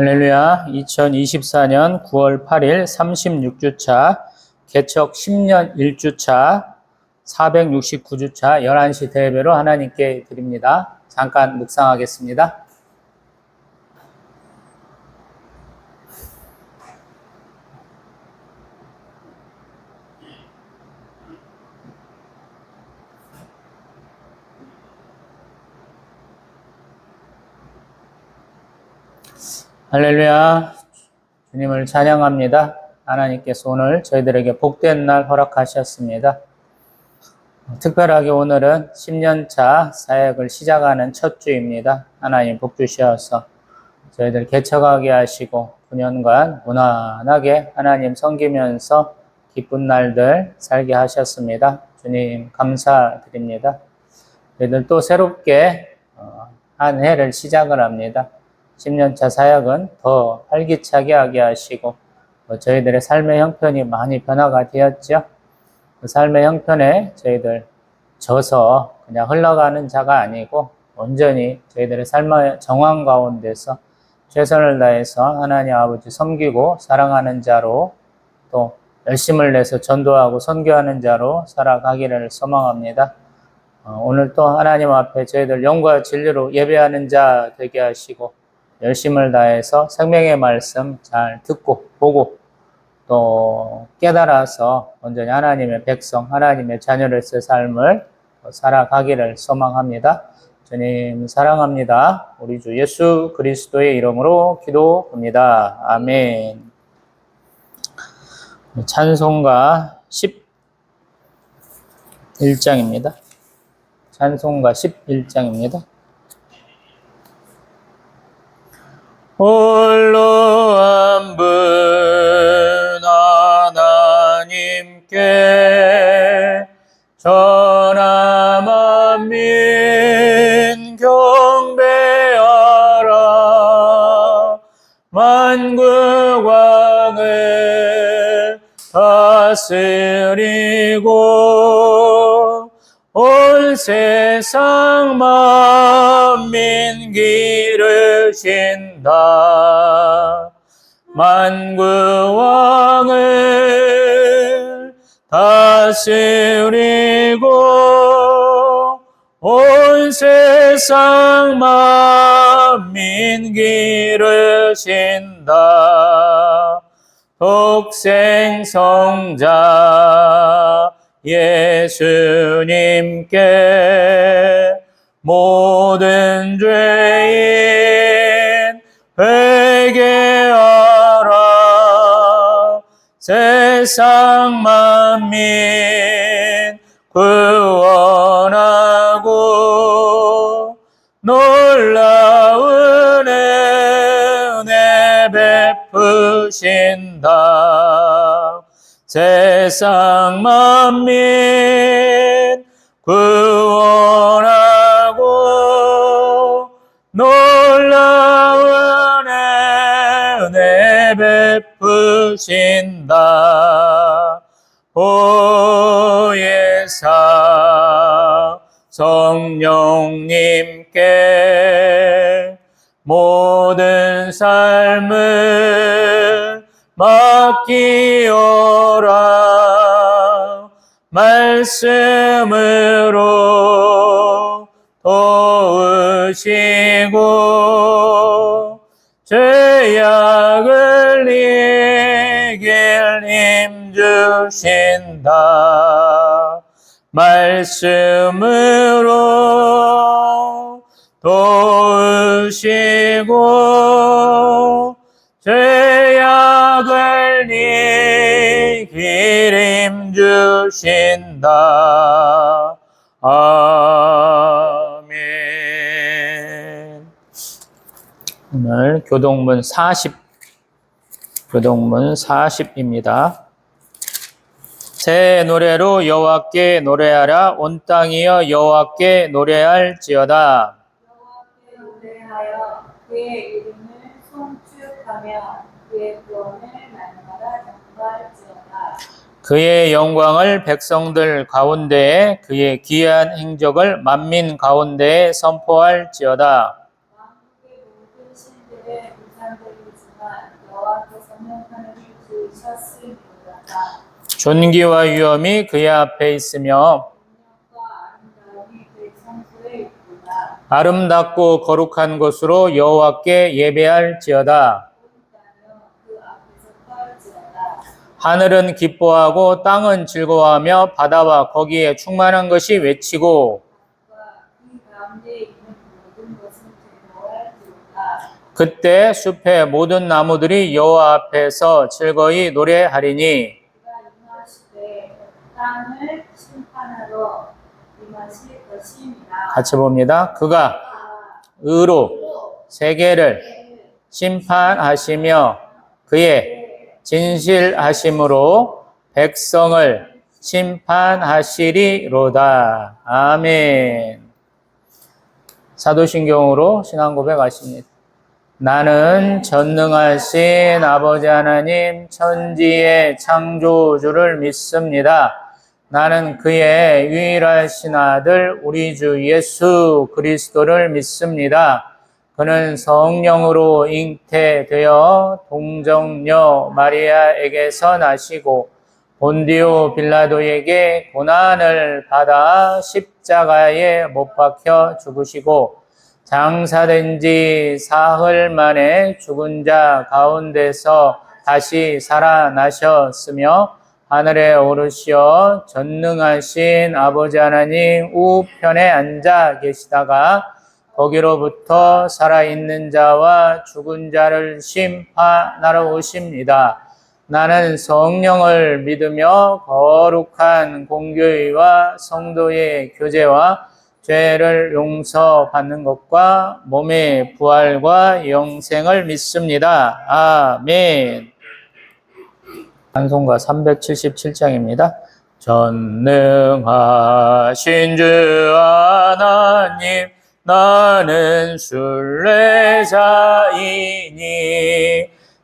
할렐루야. 2024년 9월 8일 36주차 개척 10년 1주차 469주차 11시 대예배로 하나님께 드립니다. 잠깐 묵상하겠습니다. 할렐루야. 주님을 찬양합니다. 하나님께서 오늘 저희들에게 복된 날 허락하셨습니다. 특별하게 오늘은 10년차 사역을 시작하는 첫 주입니다. 하나님 복 주시어서 저희들 개척하게 하시고 9년간 무난하게 하나님 섬기면서 기쁜 날들 살게 하셨습니다. 주님 감사드립니다. 저희들 또 새롭게 한 해를 시작을 합니다. 10년차 사역은 더 활기차게 하게 하시고 저희들의 삶의 형편이 많이 변화가 되었죠. 그 삶의 형편에 저희들 져서 그냥 흘러가는 자가 아니고 온전히 저희들의 삶의 정황 가운데서 최선을 다해서 하나님 아버지 섬기고 사랑하는 자로 또 열심을 내서 전도하고 선교하는 자로 살아가기를 소망합니다. 오늘 또 하나님 앞에 저희들 영과 진리로 예배하는 자 되게 하시고 열심을 다해서 생명의 말씀 잘 듣고 보고 또 깨달아서 온전히 하나님의 백성, 하나님의 자녀로서의 삶을 살아가기를 소망합니다. 주님 사랑합니다. 우리 주 예수 그리스도의 이름으로 기도합니다. 아멘. 찬송가 11장입니다. 찬송가 11장입니다. 홀로 한 분 하나님께 전하 만민 경배하라. 만국 왕을 다스리고 온 세상 만민 기르신다. 만국 왕을 다스리고 온 세상 만민 기르신다. 독생 성자 예수님께 모든 죄인 회개하라. 세상 만민 구원하고 놀라운 은혜 베푸신다. 세상 만민 구원하고 놀라운 은혜 베푸신다. 보혜사 성령님께 모든 삶을 맡기오라. 말씀으로 도우시고 죄악을 이길 힘 주신다. 말씀으로 도우시고 죄악을 이길 힘 주신다. 아멘. 오늘 교동문 40입니다. 새 노래로 여호와께 노래하라. 온 땅이여 여호와께 노래할지어다. 여호와께 노래하여 그의 이름을 송축하며 그의 구원을 날마다 전파할지어다. 그의 영광을 백성들 가운데에 그의 기이한 행적을 만민 가운데에 선포할지어다. 왕국의 모든 신들의 우상들을 아니지만 여호와께서는 하늘을 지으셨음이로다. 존귀와 위엄이 그의 앞에 있으며 능력과 아름다움이 그의 성소에 있구나. 아름답고 거룩한 곳으로 여호와께 예배할지어다. 온 땅이여 그 앞에서 떨지어다. 하늘은 기뻐하고 땅은 즐거워하며 바다와 거기에 충만한 것이 외치고 땅과 그 가운데 있는 모든 것은 즐거워할지어다. 그때 숲의 모든 나무들이 여호와 앞에서 즐거이 노래하리니 그가 임하시되 땅을 심판하러 임하실 것임이라. 같이 봅니다. 그가 의로 세계를 심판하시며 그의 진실하심으로 백성을 심판하시리로다. 아멘. 사도신경으로 신앙 고백하십니다. 나는 전능하신 아버지 하나님 천지의 창조주를 믿습니다. 나는 그의 유일하신 아들 우리 주 예수 그리스도를 믿습니다. 그는 성령으로 잉태되어 동정녀 마리아에게서 나시고 본디오 빌라도에게 고난을 받아 십자가에 못 박혀 죽으시고 장사된 지 사흘 만에 죽은 자 가운데서 다시 살아나셨으며 하늘에 오르시어 전능하신 아버지 하나님 우편에 앉아 계시다가 거기로부터 살아있는 자와 죽은 자를 심판하러 오십니다. 나는 성령을 믿으며 거룩한 공교회와 성도의 교제와 죄를 용서받는 것과 몸의 부활과 영생을 믿습니다. 아멘. 찬송가 377장입니다. 전능하신 주 하나님 나는 순례자이니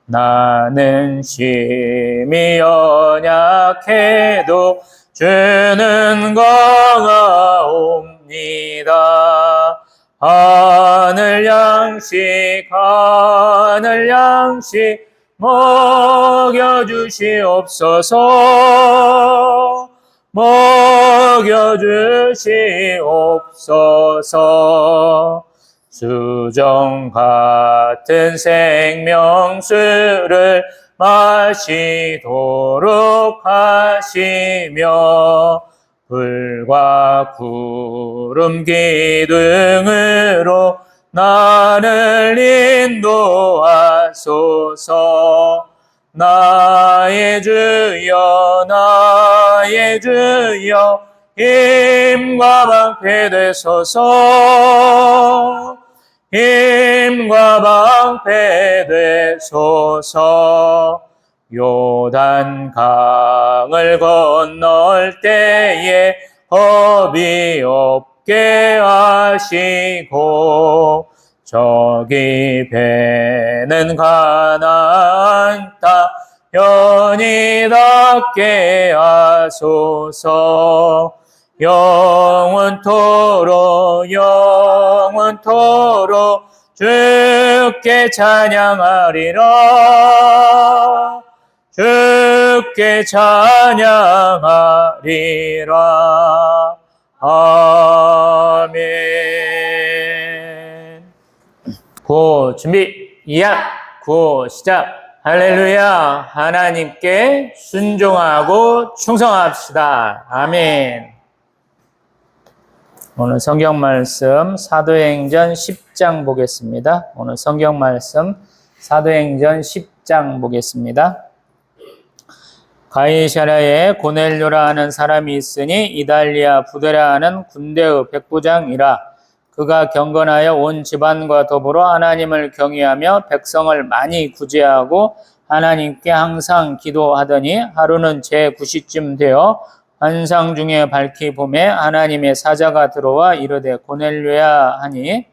나는 심히 연약해도 주는 강하옵니다. 하늘 양식 먹여주시옵소서. 먹여주시옵소서. 수정 같은 생명수를 마시도록 하시며 불과 구름 기둥으로 나를 인도하소서. 나의 주여 힘과 방패 되소서. 힘과 방패 되소서. 요단 강을 건널 때에 겁이 없게 하시고 저기 배는 가나안 땅 연히 닿게 하소서. 영원토록 주께 찬양하리라. 주께 찬양하리라. 아멘. 구호 준비, 구호 시작. 할렐루야. 하나님께 순종하고 충성합시다. 아멘. 오늘 성경 말씀 사도행전 10장 보겠습니다. 오늘 성경 말씀 사도행전 10장 보겠습니다. 가이사랴에 고넬료라 하는 사람이 있으니 이달리아 부데라 하는 군대의 백부장이라. 그가 경건하여 온 집안과 더불어 하나님을 경외하며 백성을 많이 구제하고 하나님께 항상 기도하더니 하루는 제9시쯤 되어 환상 중에 밝히 봄에 하나님의 사자가 들어와 이르되 고넬료야 하니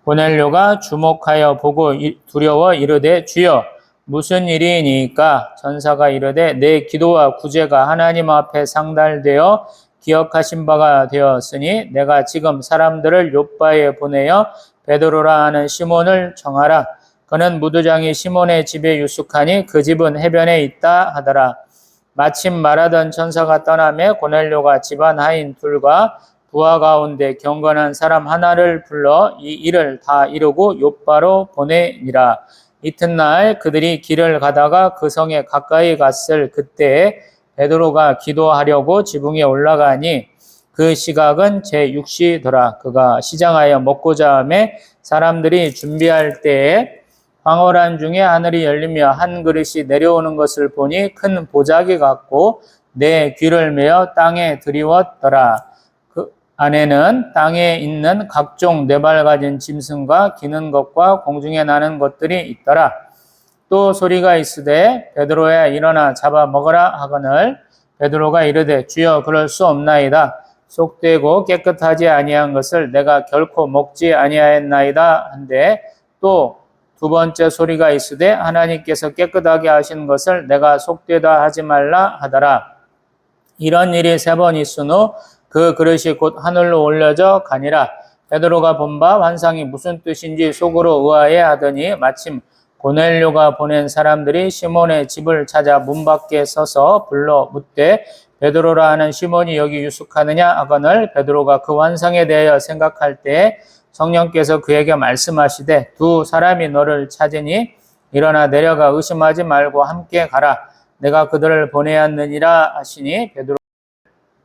고넬료가 주목하여 보고 두려워 이르되 주여 무슨 일이니까? 전사가 이르되 내 기도와 구제가 하나님 앞에 상달되어 기억하신 바가 되었으니 내가 지금 사람들을 욥바에 보내어 베드로라 하는 시몬을 정하라. 그는 무두장이 시몬의 집에 유숙하니 그 집은 해변에 있다 하더라. 마침 말하던 천사가 떠나매 고넬료가 집안 하인 둘과 부하 가운데 경건한 사람 하나를 불러 이 일을 다 이루고 욥바로 보내니라. 이튿날 그들이 길을 가다가 그 성에 가까이 갔을 그때에 베드로가 기도하려고 지붕에 올라가니 그 시각은 제6시더라. 그가 시장하여 먹고자 하매 사람들이 준비할 때에 황홀한 중에 하늘이 열리며 한 그릇이 내려오는 것을 보니 큰 보자기 같고 내 귀를 메어 땅에 들이웠더라. 그 안에는 땅에 있는 각종 네발 가진 짐승과 기는 것과 공중에 나는 것들이 있더라. 또 소리가 있으되 베드로야 일어나 잡아 먹으라 하거늘 베드로가 이르되 주여 그럴 수 없나이다. 속되고 깨끗하지 아니한 것을 내가 결코 먹지 아니하였나이다 한데 또 두 번째 소리가 있으되 하나님께서 깨끗하게 하신 것을 내가 속되다 하지 말라 하더라. 이런 일이 세 번 있은 후 그 그릇이 곧 하늘로 올려져 가니라. 베드로가 본 바 환상이 무슨 뜻인지 속으로 의아해 하더니 마침 고넬료가 보낸 사람들이 시몬의 집을 찾아 문 밖에 서서 불러 묻되 베드로라 하는 시몬이 여기 유숙하느냐 하거늘 베드로가 그 환상에 대하여 생각할 때에 성령께서 그에게 말씀하시되 두 사람이 너를 찾으니 일어나 내려가 의심하지 말고 함께 가라. 내가 그들을 보내었느니라 하시니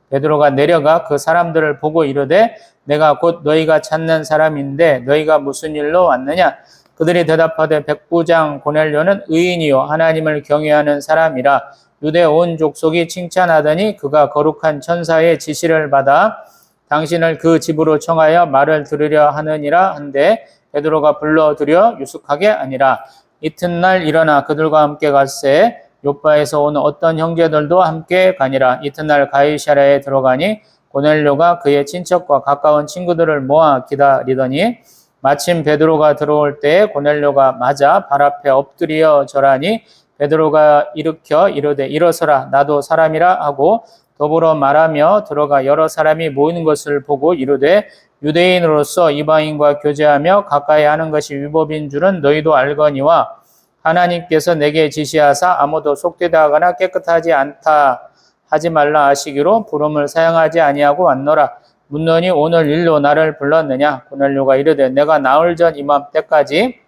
베드로가 내려가 그 사람들을 보고 이르되 내가 곧 너희가 찾는 사람인데 너희가 무슨 일로 왔느냐? 그들이 대답하되 백부장 고넬료는 의인이요 하나님을 경외하는 사람이라 유대 온 족속이 칭찬하더니 그가 거룩한 천사의 지시를 받아 당신을 그 집으로 청하여 말을 들으려 하느니라 한데 베드로가 불러들여 유숙하게 아니라. 이튿날 일어나 그들과 함께 갔세 욥바에서 온 어떤 형제들도 함께 가니라. 이튿날 가이사랴에 들어가니 고넬료가 그의 친척과 가까운 친구들을 모아 기다리더니 마침 베드로가 들어올 때에 고넬료가 맞아 발 앞에 엎드려 절하니 베드로가 일으켜 이르되 일어서라 나도 사람이라 하고 더불어 말하며 들어가 여러 사람이 모이는 것을 보고 이르되 유대인으로서 이방인과 교제하며 가까이 하는 것이 위법인 줄은 너희도 알거니와 하나님께서 내게 지시하사 아무도 속되다 하거나 깨끗하지 않다 하지 말라 하시기로 부름을 사용하지 아니하고 왔노라. 묻노니 오늘 일로 나를 불렀느냐? 고넬료가 이르되 내가 나흘 전 이맘때까지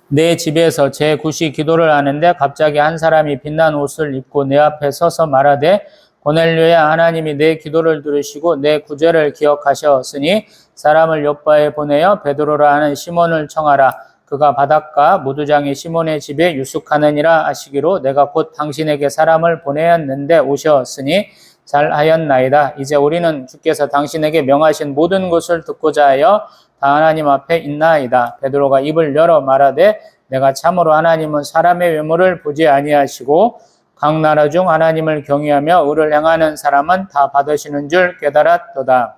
내 집에서 제 굿이 기도를 하는데 갑자기 한 사람이 빛난 옷을 입고 내 앞에 서서 말하되 고넬료야 하나님이 내 기도를 들으시고 내 구제를 기억하셨으니 사람을 욥바에 보내어 베드로라 하는 시몬을 청하라. 그가 바닷가 무두장이 시몬의 집에 유숙하느니라 하시기로 내가 곧 당신에게 사람을 보내었는데 오셨으니 잘하였나이다. 이제 우리는 주께서 당신에게 명하신 모든 것을 듣고자 하여 다 하나님 앞에 있나이다. 베드로가 입을 열어 말하되 내가 참으로 하나님은 사람의 외모를 보지 아니하시고 각 나라 중 하나님을 경외하며 의를 행하는 사람은 다 받으시는 줄 깨달았도다.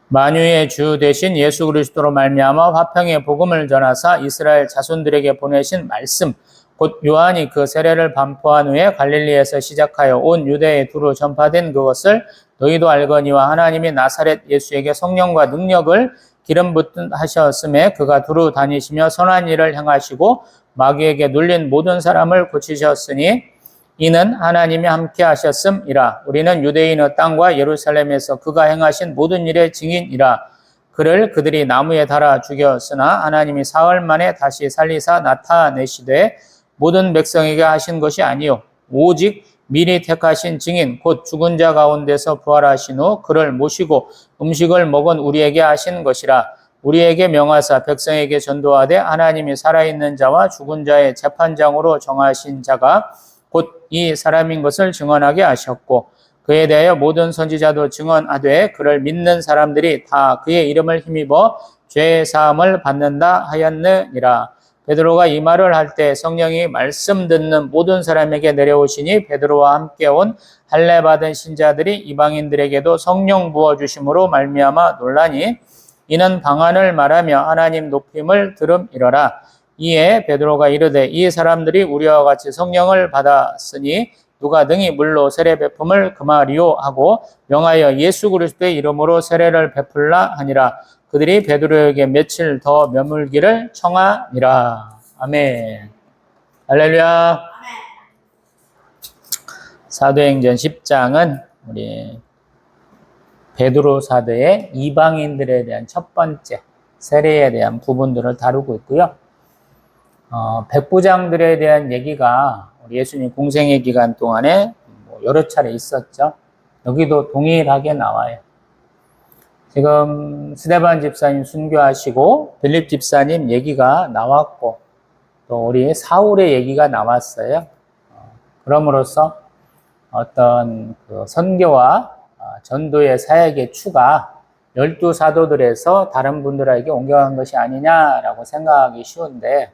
만유의 주 되신 예수 그리스도로 말미암아 화평의 복음을 전하사 이스라엘 자손들에게 보내신 말씀 곧 요한이 그 세례를 반포한 후에 갈릴리에서 시작하여 온 유대에 두루 전파된 그것을 너희도 알거니와 하나님이 나사렛 예수에게 성령과 능력을 기름 붓듯 하셨음에 그가 두루 다니시며 선한 일을 행하시고 마귀에게 눌린 모든 사람을 고치셨으니 이는 하나님이 함께 하셨음이라. 우리는 유대인의 땅과 예루살렘에서 그가 행하신 모든 일의 증인이라. 그를 그들이 나무에 달아 죽였으나 하나님이 사흘 만에 다시 살리사 나타내시되 모든 백성에게 하신 것이 아니요 오직 미리 택하신 증인 곧 죽은 자 가운데서 부활하신 후 그를 모시고 음식을 먹은 우리에게 하신 것이라. 우리에게 명하사 백성에게 전도하되 하나님이 살아있는 자와 죽은 자의 재판장으로 정하신 자가 곧 이 사람인 것을 증언하게 하셨고 그에 대하여 모든 선지자도 증언하되 그를 믿는 사람들이 다 그의 이름을 힘입어 죄 사함을 받는다 하였느니라. 베드로가 이 말을 할 때 성령이 말씀 듣는 모든 사람에게 내려오시니 베드로와 함께 온 할례 받은 신자들이 이방인들에게도 성령 부어 주심으로 말미암아 놀라니 이는 방언을 말하며 하나님 높임을 들음이러라. 이에 베드로가 이르되 이 사람들이 우리와 같이 성령을 받았으니 누가 능히 물로 세례 베품을 금하리요 하고 명하여 예수 그리스도의 이름으로 세례를 베풀라 하니라. 그들이 베드로에게 며칠 더 머물기를 청하니라. 아멘. 할렐루야. 사도행전 10장은 우리 베드로 사도의 이방인들에 대한 첫 번째 세례에 대한 부분들을 다루고 있고요. 백부장들에 대한 얘기가 우리 예수님 공생의 기간 동안에 여러 차례 있었죠. 여기도 동일하게 나와요. 지금 스데반 집사님 순교하시고 빌립 집사님 얘기가 나왔고 또 우리 사울의 얘기가 나왔어요. 그럼으로써 어떤 그 선교와 전도의 사역의 추가 12사도들에서 다른 분들에게 옮겨간 것이 아니냐라고 생각하기 쉬운데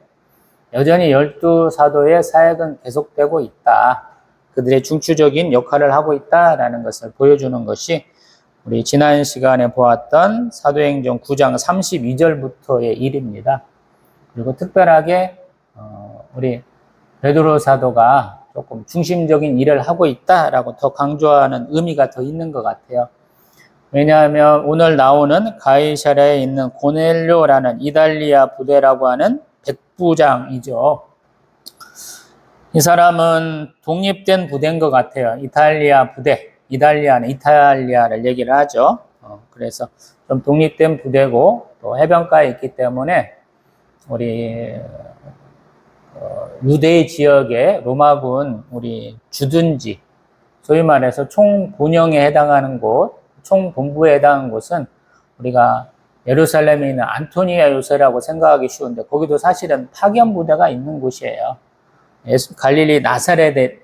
여전히 12사도의 사역은 계속되고 있다. 그들의 중추적인 역할을 하고 있다라는 것을 보여주는 것이 우리 지난 시간에 보았던 사도행전 9장 32절부터의 일입니다. 그리고 특별하게 우리 베드로 사도가 조금 중심적인 일을 하고 있다라고 더 강조하는 의미가 더 있는 것 같아요. 왜냐하면 오늘 나오는 가이사랴에 있는 고넬료라는 이달리아 부대라고 하는 백부장이죠. 이 사람은 독립된 부대인 것 같아요. 이탈리아 부대. 이달리아는 이탈리아를 얘기를 하죠. 그래서 좀 독립된 부대고 또 해변가에 있기 때문에 우리 유대 지역의 로마군 우리 주둔지, 소위 말해서 총본영에 해당하는 곳, 총본부에 해당하는 곳은 우리가 예루살렘에 있는 안토니아 요새라고 생각하기 쉬운데 거기도 사실은 파견 부대가 있는 곳이에요. 갈릴리 나사렛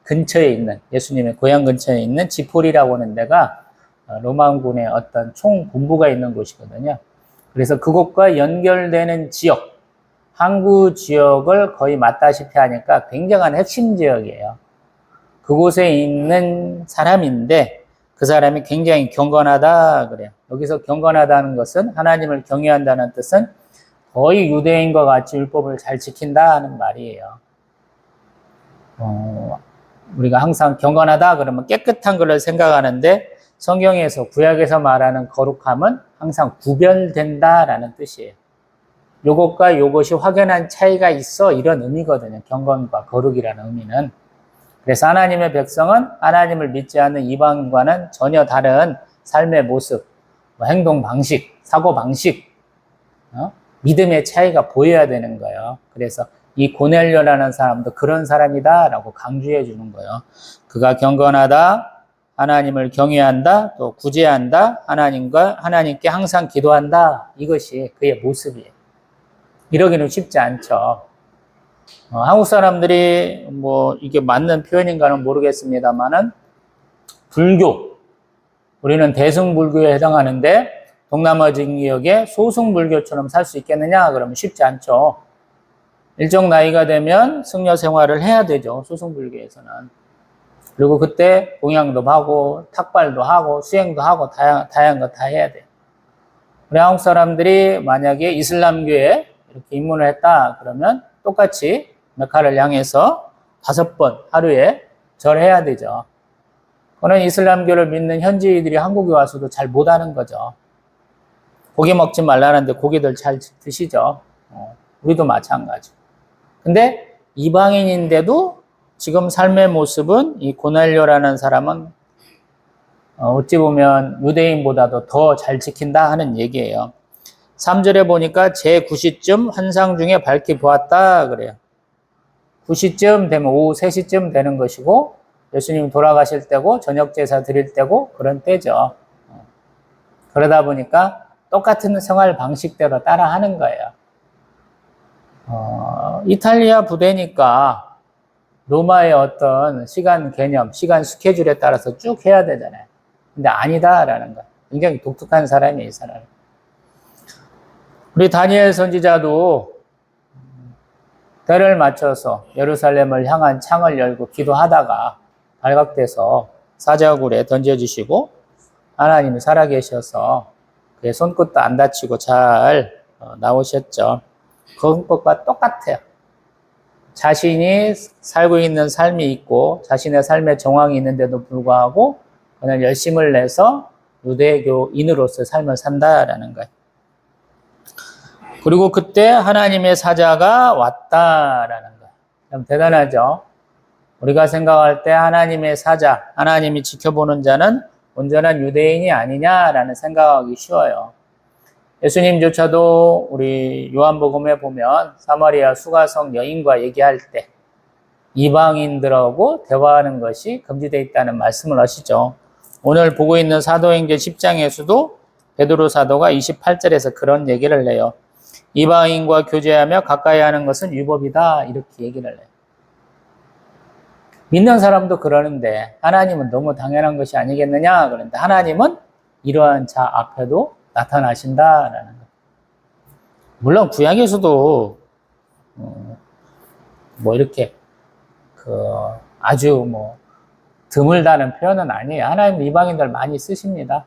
근처에 있는 예수님의 고향 근처에 있는 지폴이라고 하는 데가 로마군의 어떤 총본부가 있는 곳이거든요. 그래서 그곳과 연결되는 지역, 항구 지역을 거의 맞다시피 하니까 굉장한 핵심 지역이에요. 그곳에 있는 사람인데 그 사람이 굉장히 경건하다 그래요. 여기서 경건하다는 것은 하나님을 경외한다는 뜻은 거의 유대인과 같이 율법을 잘 지킨다는 말이에요. 우리가 항상 경건하다 그러면 깨끗한 것을 생각하는데 성경에서 구약에서 말하는 거룩함은 항상 구별된다라는 뜻이에요. 요것과 요것이 확연한 차이가 있어 이런 의미거든요. 경건과 거룩이라는 의미는. 그래서 하나님의 백성은 하나님을 믿지 않는 이방인과는 전혀 다른 삶의 모습, 행동 방식, 사고 방식, 믿음의 차이가 보여야 되는 거예요. 그래서 이 고넬료라는 사람도 그런 사람이다라고 강조해 주는 거예요. 그가 경건하다, 하나님을 경외한다, 또 구제한다, 하나님께 항상 기도한다. 이것이 그의 모습이에요. 이러기는 쉽지 않죠. 한국 사람들이 이게 맞는 표현인가는 모르겠습니다만은 불교, 우리는 대승불교에 해당하는데 동남아 지역의 소승불교처럼 살 수 있겠느냐? 그러면 쉽지 않죠. 일정 나이가 되면 승려 생활을 해야 되죠. 소승불교에서는. 그리고 그때 공양도 하고 탁발도 하고 수행도 하고 다양한 거 다 해야 돼요. 우리 한국 사람들이 만약에 이슬람교에 이렇게 입문을 했다 그러면 똑같이 메카를 향해서 5번 하루에 절해야 되죠. 그는 이슬람교를 믿는 현지인들이 한국에 와서도 잘 못하는 거죠. 고기 먹지 말라는데 고기들 잘 드시죠. 우리도 마찬가지. 근데 이방인인데도 지금 삶의 모습은 이 고넬료라는 사람은 어찌 보면 유대인보다도 더 잘 지킨다 하는 얘기예요. 3절에 보니까 제9시쯤 환상 중에 밝히 보았다 그래요. 9시쯤 되면 오후 3시쯤 되는 것이고 예수님 돌아가실 때고 저녁 제사 드릴 때고 그런 때죠. 그러다 보니까 똑같은 생활 방식대로 따라 하는 거예요. 이탈리아 부대니까 로마의 어떤 시간 개념, 시간 스케줄에 따라서 쭉 해야 되잖아요. 근데 아니다라는 거예요. 굉장히 독특한 사람이에요, 이 사람. 우리 다니엘 선지자도 때를 맞춰서 예루살렘을 향한 창을 열고 기도하다가 발각돼서 사자굴에 던져주시고 하나님이 살아계셔서 그의 손끝도 안 다치고 잘 나오셨죠. 그것과 똑같아요. 자신이 살고 있는 삶이 있고 자신의 삶의 정황이 있는데도 불구하고 그냥 열심을 내서 유대교인으로서의 삶을 산다라는 거예요. 그리고 그때 하나님의 사자가 왔다라는 거예요. 참 대단하죠? 우리가 생각할 때 하나님의 사자, 하나님이 지켜보는 자는 온전한 유대인이 아니냐라는 생각하기 쉬워요. 예수님조차도 우리 요한복음에 보면 사마리아 수가성 여인과 얘기할 때 이방인들하고 대화하는 것이 금지되어 있다는 말씀을 하시죠. 오늘 보고 있는 사도행전 10장에서도 베드로 사도가 28절에서 그런 얘기를 해요. 이방인과 교제하며 가까이 하는 것은 율법이다 이렇게 얘기를 해요. 믿는 사람도 그러는데 하나님은 너무 당연한 것이 아니겠느냐 그런데 하나님은 이러한 자 앞에도 나타나신다라는 거예요. 물론 구약에서도 뭐 이렇게 아주 뭐 드물다는 표현은 아니에요. 하나님 이방인들 많이 쓰십니다.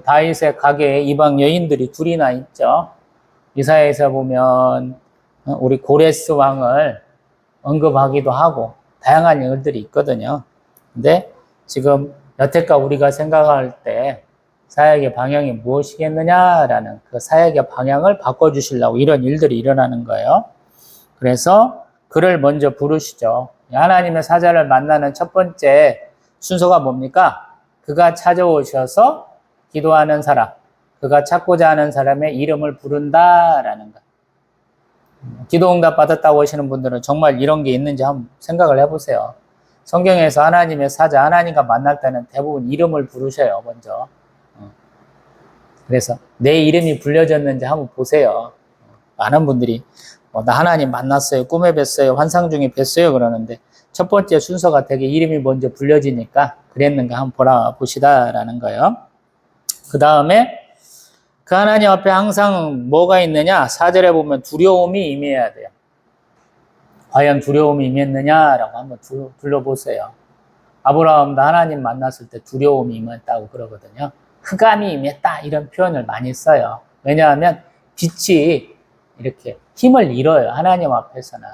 다윗의 가게에 이방 여인들이 둘이나 있죠. 이사야에서 보면 우리 고레스 왕을 언급하기도 하고 다양한 일들이 있거든요. 근데 지금 여태까지 우리가 생각할 때 사역의 방향이 무엇이겠느냐라는 그 사역의 방향을 바꿔주시려고 이런 일들이 일어나는 거예요. 그래서 그를 먼저 부르시죠. 하나님의 사자를 만나는 첫 번째 순서가 뭡니까? 그가 찾아오셔서 기도하는 사람, 그가 찾고자 하는 사람의 이름을 부른다라는 거. 기도 응답 받았다고 하시는 분들은 정말 이런 게 있는지 한번 생각을 해보세요. 성경에서 하나님의 사자, 하나님과 만날 때는 대부분 이름을 부르셔요, 먼저. 그래서 내 이름이 불려졌는지 한번 보세요. 많은 분들이 나 하나님 만났어요, 꿈에 뵀어요, 환상 중에 뵀어요 그러는데 첫 번째 순서가 되게 이름이 먼저 불려지니까 그랬는가 한번 보시다라는 거예요. 그 다음에 그 하나님 앞에 항상 뭐가 있느냐? 4절에 보면 두려움이 임해야 돼요. 과연 두려움이 임했느냐라고 한번 둘러보세요. 아브라함도 하나님 만났을 때 두려움이 임했다고 그러거든요. 흑암이 임했다 이런 표현을 많이 써요. 왜냐하면 빛이 이렇게 힘을 잃어요. 하나님 앞에서는.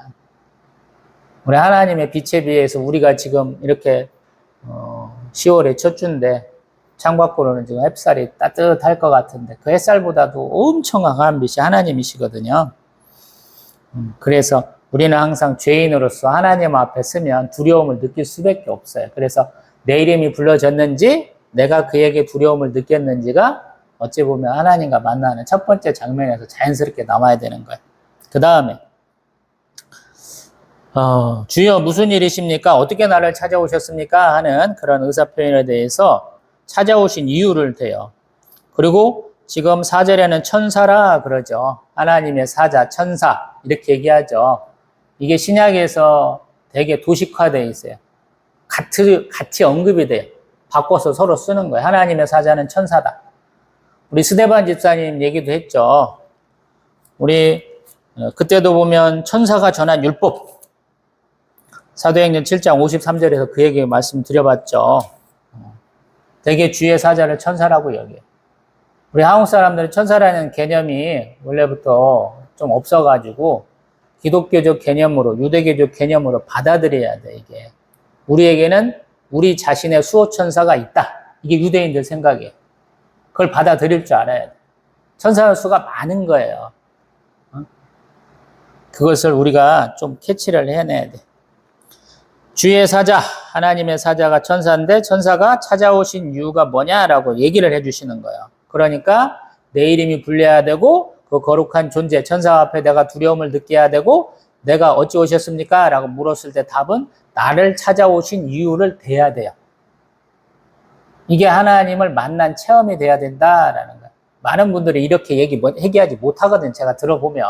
우리 하나님의 빛에 비해서 우리가 지금 이렇게 10월의 첫 주인데 창밖으로는 지금 햇살이 따뜻할 것 같은데 그 햇살보다도 엄청 강한 빛이 하나님이시거든요. 그래서 우리는 항상 죄인으로서 하나님 앞에 서면 두려움을 느낄 수밖에 없어요. 그래서 내 이름이 불러졌는지 내가 그에게 두려움을 느꼈는지가 어찌 보면 하나님과 만나는 첫 번째 장면에서 자연스럽게 나와야 되는 거예요. 그 다음에 주여 무슨 일이십니까? 어떻게 나를 찾아오셨습니까? 하는 그런 의사표현에 대해서 찾아오신 이유를 대요. 그리고 지금 4절에는 천사라 그러죠. 하나님의 사자, 천사 이렇게 얘기하죠. 이게 신약에서 되게 도식화되어 있어요. 같이 언급이 돼요. 바꿔서 서로 쓰는 거예요. 하나님의 사자는 천사다. 우리 스데반 집사님 얘기도 했죠. 우리 그때도 보면 천사가 전한 율법 사도행전 7장 53절에서 그 얘기 말씀드려봤죠. 되게 주의 사자를 천사라고 여겨요. 우리 한국 사람들은 천사라는 개념이 원래부터 좀 없어가지고 기독교적 개념으로, 유대교적 개념으로 받아들여야 돼, 이게. 우리에게는 우리 자신의 수호천사가 있다. 이게 유대인들 생각이에요. 그걸 받아들일 줄 알아야 돼. 천사의 수가 많은 거예요. 그것을 우리가 좀 캐치를 해내야 돼. 주의 사자, 하나님의 사자가 천사인데 천사가 찾아오신 이유가 뭐냐라고 얘기를 해주시는 거예요. 그러니까 내 이름이 불려야 되고 그 거룩한 존재, 천사 앞에 내가 두려움을 느껴야 되고 내가 어찌 오셨습니까? 라고 물었을 때 답은 나를 찾아오신 이유를 대야 돼요. 이게 하나님을 만난 체험이 돼야 된다라는 거예요. 많은 분들이 이렇게 얘기하지 못하거든요. 제가 들어보면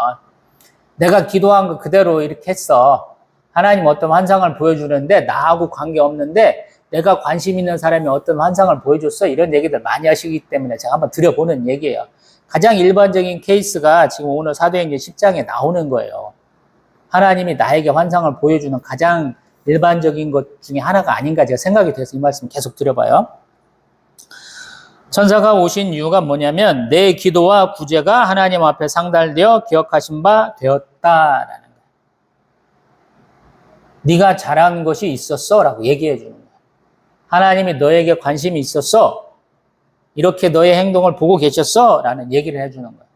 내가 기도한 거 그대로 이렇게 했어. 하나님 어떤 환상을 보여주는데 나하고 관계없는데 내가 관심 있는 사람이 어떤 환상을 보여줬어. 이런 얘기들 많이 하시기 때문에 제가 한번 드려보는 얘기예요. 가장 일반적인 케이스가 지금 오늘 사도행전 10장에 나오는 거예요. 하나님이 나에게 환상을 보여주는 가장 일반적인 것 중에 하나가 아닌가 제가 생각이 돼서 이 말씀 계속 드려봐요. 천사가 오신 이유가 뭐냐면 내 기도와 구제가 하나님 앞에 상달되어 기억하신 바 되었다라는 거예요. 네가 잘한 것이 있었어 라고 얘기해 주는 거야. 하나님이 너에게 관심이 있었어. 이렇게 너의 행동을 보고 계셨어 라는 얘기를 해주는 거야.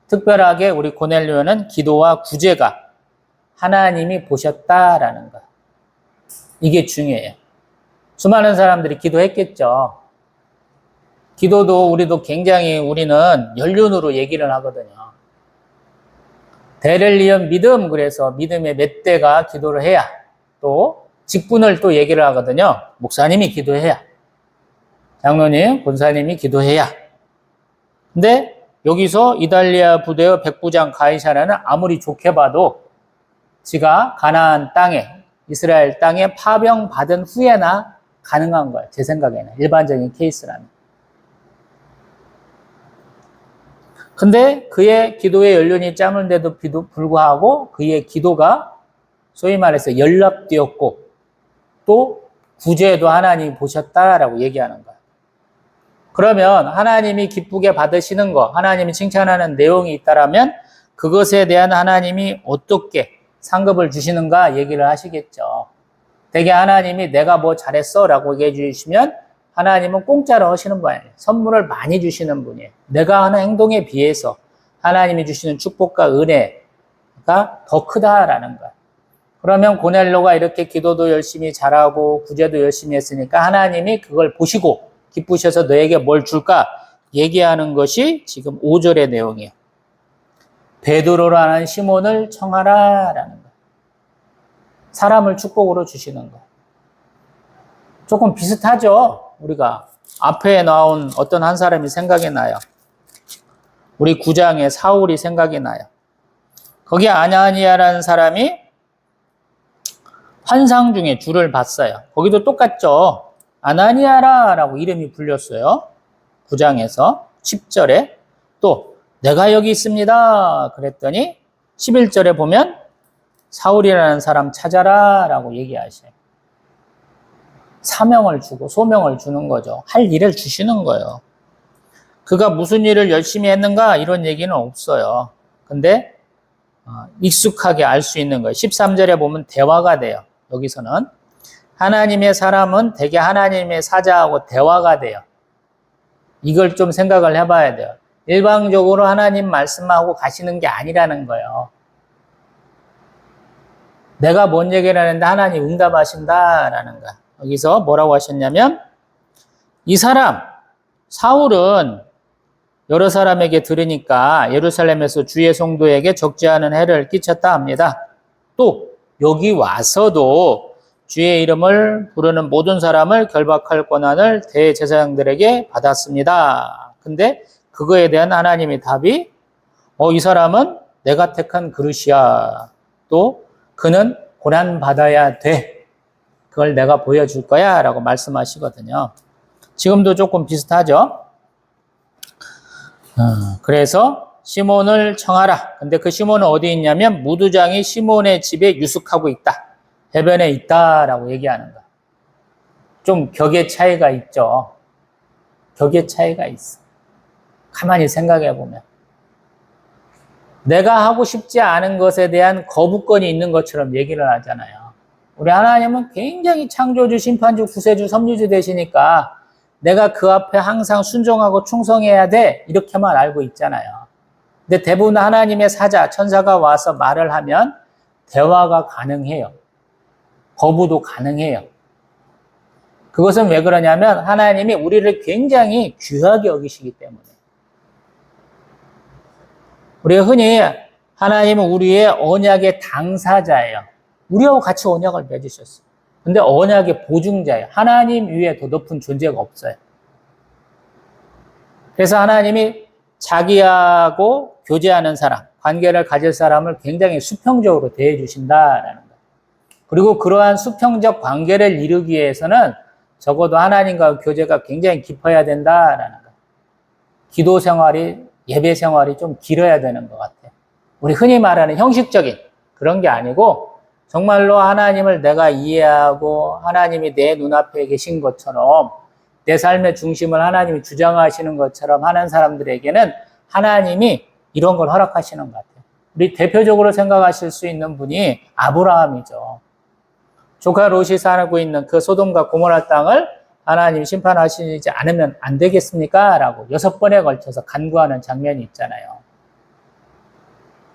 특별하게 우리 고넬료는 기도와 구제가 하나님이 보셨다라는 거야. 이게 중요해요. 수많은 사람들이 기도했겠죠. 기도도 우리도 굉장히 우리는 연륜으로 얘기를 하거든요. 대를 이은 믿음, 그래서 믿음의 몇 대가 기도를 해야, 또 직분을 또 얘기를 하거든요. 목사님이 기도해야, 장로님, 권사님이 기도해야. 근데 여기서 이달리아 부대의 백부장 가이사라는 아무리 좋게 봐도 지가 가나안 땅에, 이스라엘 땅에 파병받은 후에나 가능한 거예요. 제 생각에는. 일반적인 케이스라면. 근데 그의 기도에 연륜이 짬은데도 불구하고 그의 기도가 소위 말해서 연락되었고 또 구제도 하나님이 보셨다라고 얘기하는 거예요. 그러면 하나님이 기쁘게 받으시는 거, 하나님이 칭찬하는 내용이 있다라면 그것에 대한 하나님이 어떻게 상급을 주시는가 얘기를 하시겠죠. 대개 하나님이 내가 뭐 잘했어 라고 얘기해 주시면 하나님은 공짜로 하시는 분이에요. 선물을 많이 주시는 분이에요. 내가 하는 행동에 비해서 하나님이 주시는 축복과 은혜가 더 크다라는 거예요. 그러면 고넬료가 이렇게 기도도 열심히 잘하고 구제도 열심히 했으니까 하나님이 그걸 보시고 기쁘셔서 너에게 뭘 줄까 얘기하는 것이 지금 5절의 내용이에요. 베드로라는 시몬을 청하라라는 거예요. 사람을 축복으로 주시는 거. 조금 비슷하죠? 우리가 앞에 나온 어떤 한 사람이 생각이 나요. 우리 9장의 사울이 생각이 나요. 거기 아나니아라는 사람이 환상 중에 주를 봤어요. 거기도 똑같죠? 아나니아라라고 이름이 불렸어요. 9장에서 10절에 또 내가 여기 있습니다. 그랬더니 11절에 보면 사울이라는 사람 찾아라 라고 얘기하셔요. 사명을 주고 소명을 주는 거죠. 할 일을 주시는 거예요. 그가 무슨 일을 열심히 했는가 이런 얘기는 없어요. 근데 익숙하게 알 수 있는 거예요. 13절에 보면 대화가 돼요. 여기서는 하나님의 사람은 대개 하나님의 사자하고 대화가 돼요. 이걸 좀 생각을 해봐야 돼요. 일방적으로 하나님 말씀하고 가시는 게 아니라는 거예요. 내가 뭔 얘기를 하는데 하나님 응답하신다라는 거야. 여기서 뭐라고 하셨냐면 이 사람 사울은 여러 사람에게 들으니까 예루살렘에서 주의 성도에게 적지 않은 해를 끼쳤다 합니다. 또 여기 와서도 주의 이름을 부르는 모든 사람을 결박할 권한을 대제사장들에게 받았습니다. 근데 그거에 대한 하나님의 답이 이 사람은 내가 택한 그릇이야. 또 그는 고난받아야 돼. 그걸 내가 보여줄 거야 라고 말씀하시거든요. 지금도 조금 비슷하죠. 그래서 시몬을 청하라. 근데 그 시몬은 어디 있냐면 무두장이 시몬의 집에 유숙하고 있다. 해변에 있다라고 얘기하는 거야. 좀 격의 차이가 있죠. 격의 차이가 있어. 가만히 생각해 보면 내가 하고 싶지 않은 것에 대한 거부권이 있는 것처럼 얘기를 하잖아요. 우리 하나님은 굉장히 창조주, 심판주, 구세주, 섭리주 되시니까 내가 그 앞에 항상 순종하고 충성해야 돼 이렇게만 알고 있잖아요. 근데 대부분 하나님의 사자, 천사가 와서 말을 하면 대화가 가능해요. 거부도 가능해요. 그것은 왜 그러냐면 하나님이 우리를 굉장히 귀하게 여기시기 때문에. 우리가 흔히 하나님은 우리의 언약의 당사자예요. 우리하고 같이 언약을 맺으셨어요. 근데 언약의 보증자예요. 하나님 위에 더 높은 존재가 없어요. 그래서 하나님이 자기하고 교제하는 사람, 관계를 가질 사람을 굉장히 수평적으로 대해 주신다라는 거예요. 그리고 그러한 수평적 관계를 이루기 위해서는 적어도 하나님과 교제가 굉장히 깊어야 된다라는 거예요. 기도 생활이, 예배 생활이 좀 길어야 되는 것 같아요. 우리 흔히 말하는 형식적인 그런 게 아니고 정말로 하나님을 내가 이해하고 하나님이 내 눈앞에 계신 것처럼 내 삶의 중심을 하나님이 주장하시는 것처럼 하는 사람들에게는 하나님이 이런 걸 허락하시는 것 같아요. 우리 대표적으로 생각하실 수 있는 분이 아브라함이죠. 조카 롯이 살고 있는 그 소돔과 고모라 땅을 하나님 심판하시지 않으면 안 되겠습니까? 라고 6번에 걸쳐서 간구하는 장면이 있잖아요.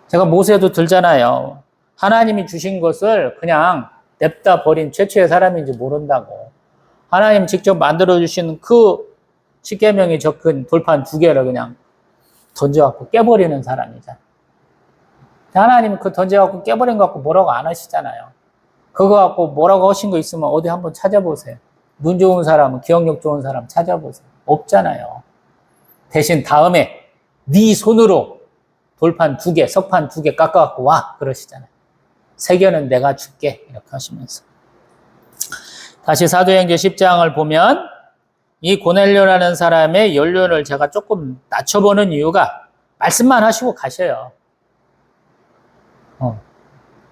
제가 모세도 들잖아요. 하나님이 주신 것을 그냥 냅다 버린 최초의 사람인지 모른다고. 하나님 직접 만들어주신 그 십계명이 적힌 돌판 2개를 그냥 던져갖고 깨버리는 사람이잖아. 하나님은 그 던져갖고 깨버린 거 갖고 뭐라고 안 하시잖아요. 그거 갖고 뭐라고 하신 거 있으면 어디 한번 찾아보세요. 눈 좋은 사람은, 기억력 좋은 사람 찾아보세요. 없잖아요. 대신 다음에 네 손으로 돌판 2개, 석판 2개 깎아갖고 와 그러시잖아요. 세계는 내가 줄게 이렇게 하시면서. 다시 사도행전 10장을 보면 이 고넬료라는 사람의 연륜을 제가 조금 낮춰보는 이유가 말씀만 하시고 가셔요.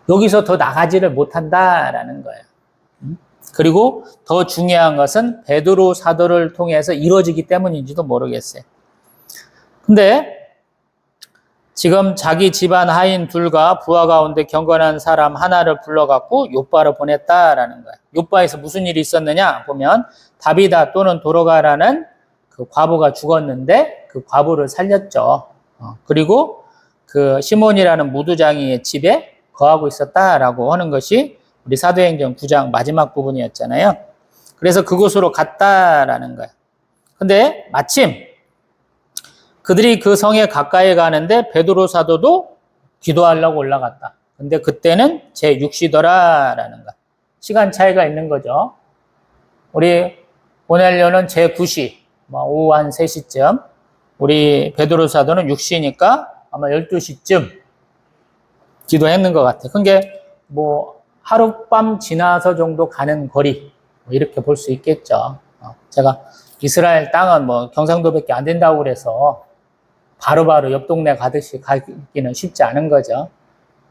여기서 더 나가지를 못한다라는 거예요. 그리고 더 중요한 것은 베드로 사도를 통해서 이루어지기 때문인지도 모르겠어요. 근데 지금 자기 집안 하인 둘과 부하 가운데 경건한 사람 하나를 불러갖고 욥바로 보냈다라는 거예요. 욥바에서 무슨 일이 있었느냐 보면 다비다 또는 도로가라는 그 과부가 죽었는데 그 과부를 살렸죠. 그리고 그 시몬이라는 무두장이의 집에 거하고 있었다라고 하는 것이 우리 사도행전 9장 마지막 부분이었잖아요. 그래서 그곳으로 갔다라는 거예요. 근데 마침 그들이 그 성에 가까이 가는데 베드로 사도도 기도하려고 올라갔다. 근데 그때는 제6시더라라는 거. 시간 차이가 있는 거죠. 우리 고넬료는 제9시, 오후 한 3시쯤. 우리 베드로 사도는 6시니까 아마 12시쯤 기도했는 것 같아요. 그게 하룻밤 지나서 정도 가는 거리. 이렇게 볼 수 있겠죠. 제가 이스라엘 땅은 경상도밖에 안 된다고 그래서 바로바로 옆 동네 가듯이 가기는 쉽지 않은 거죠.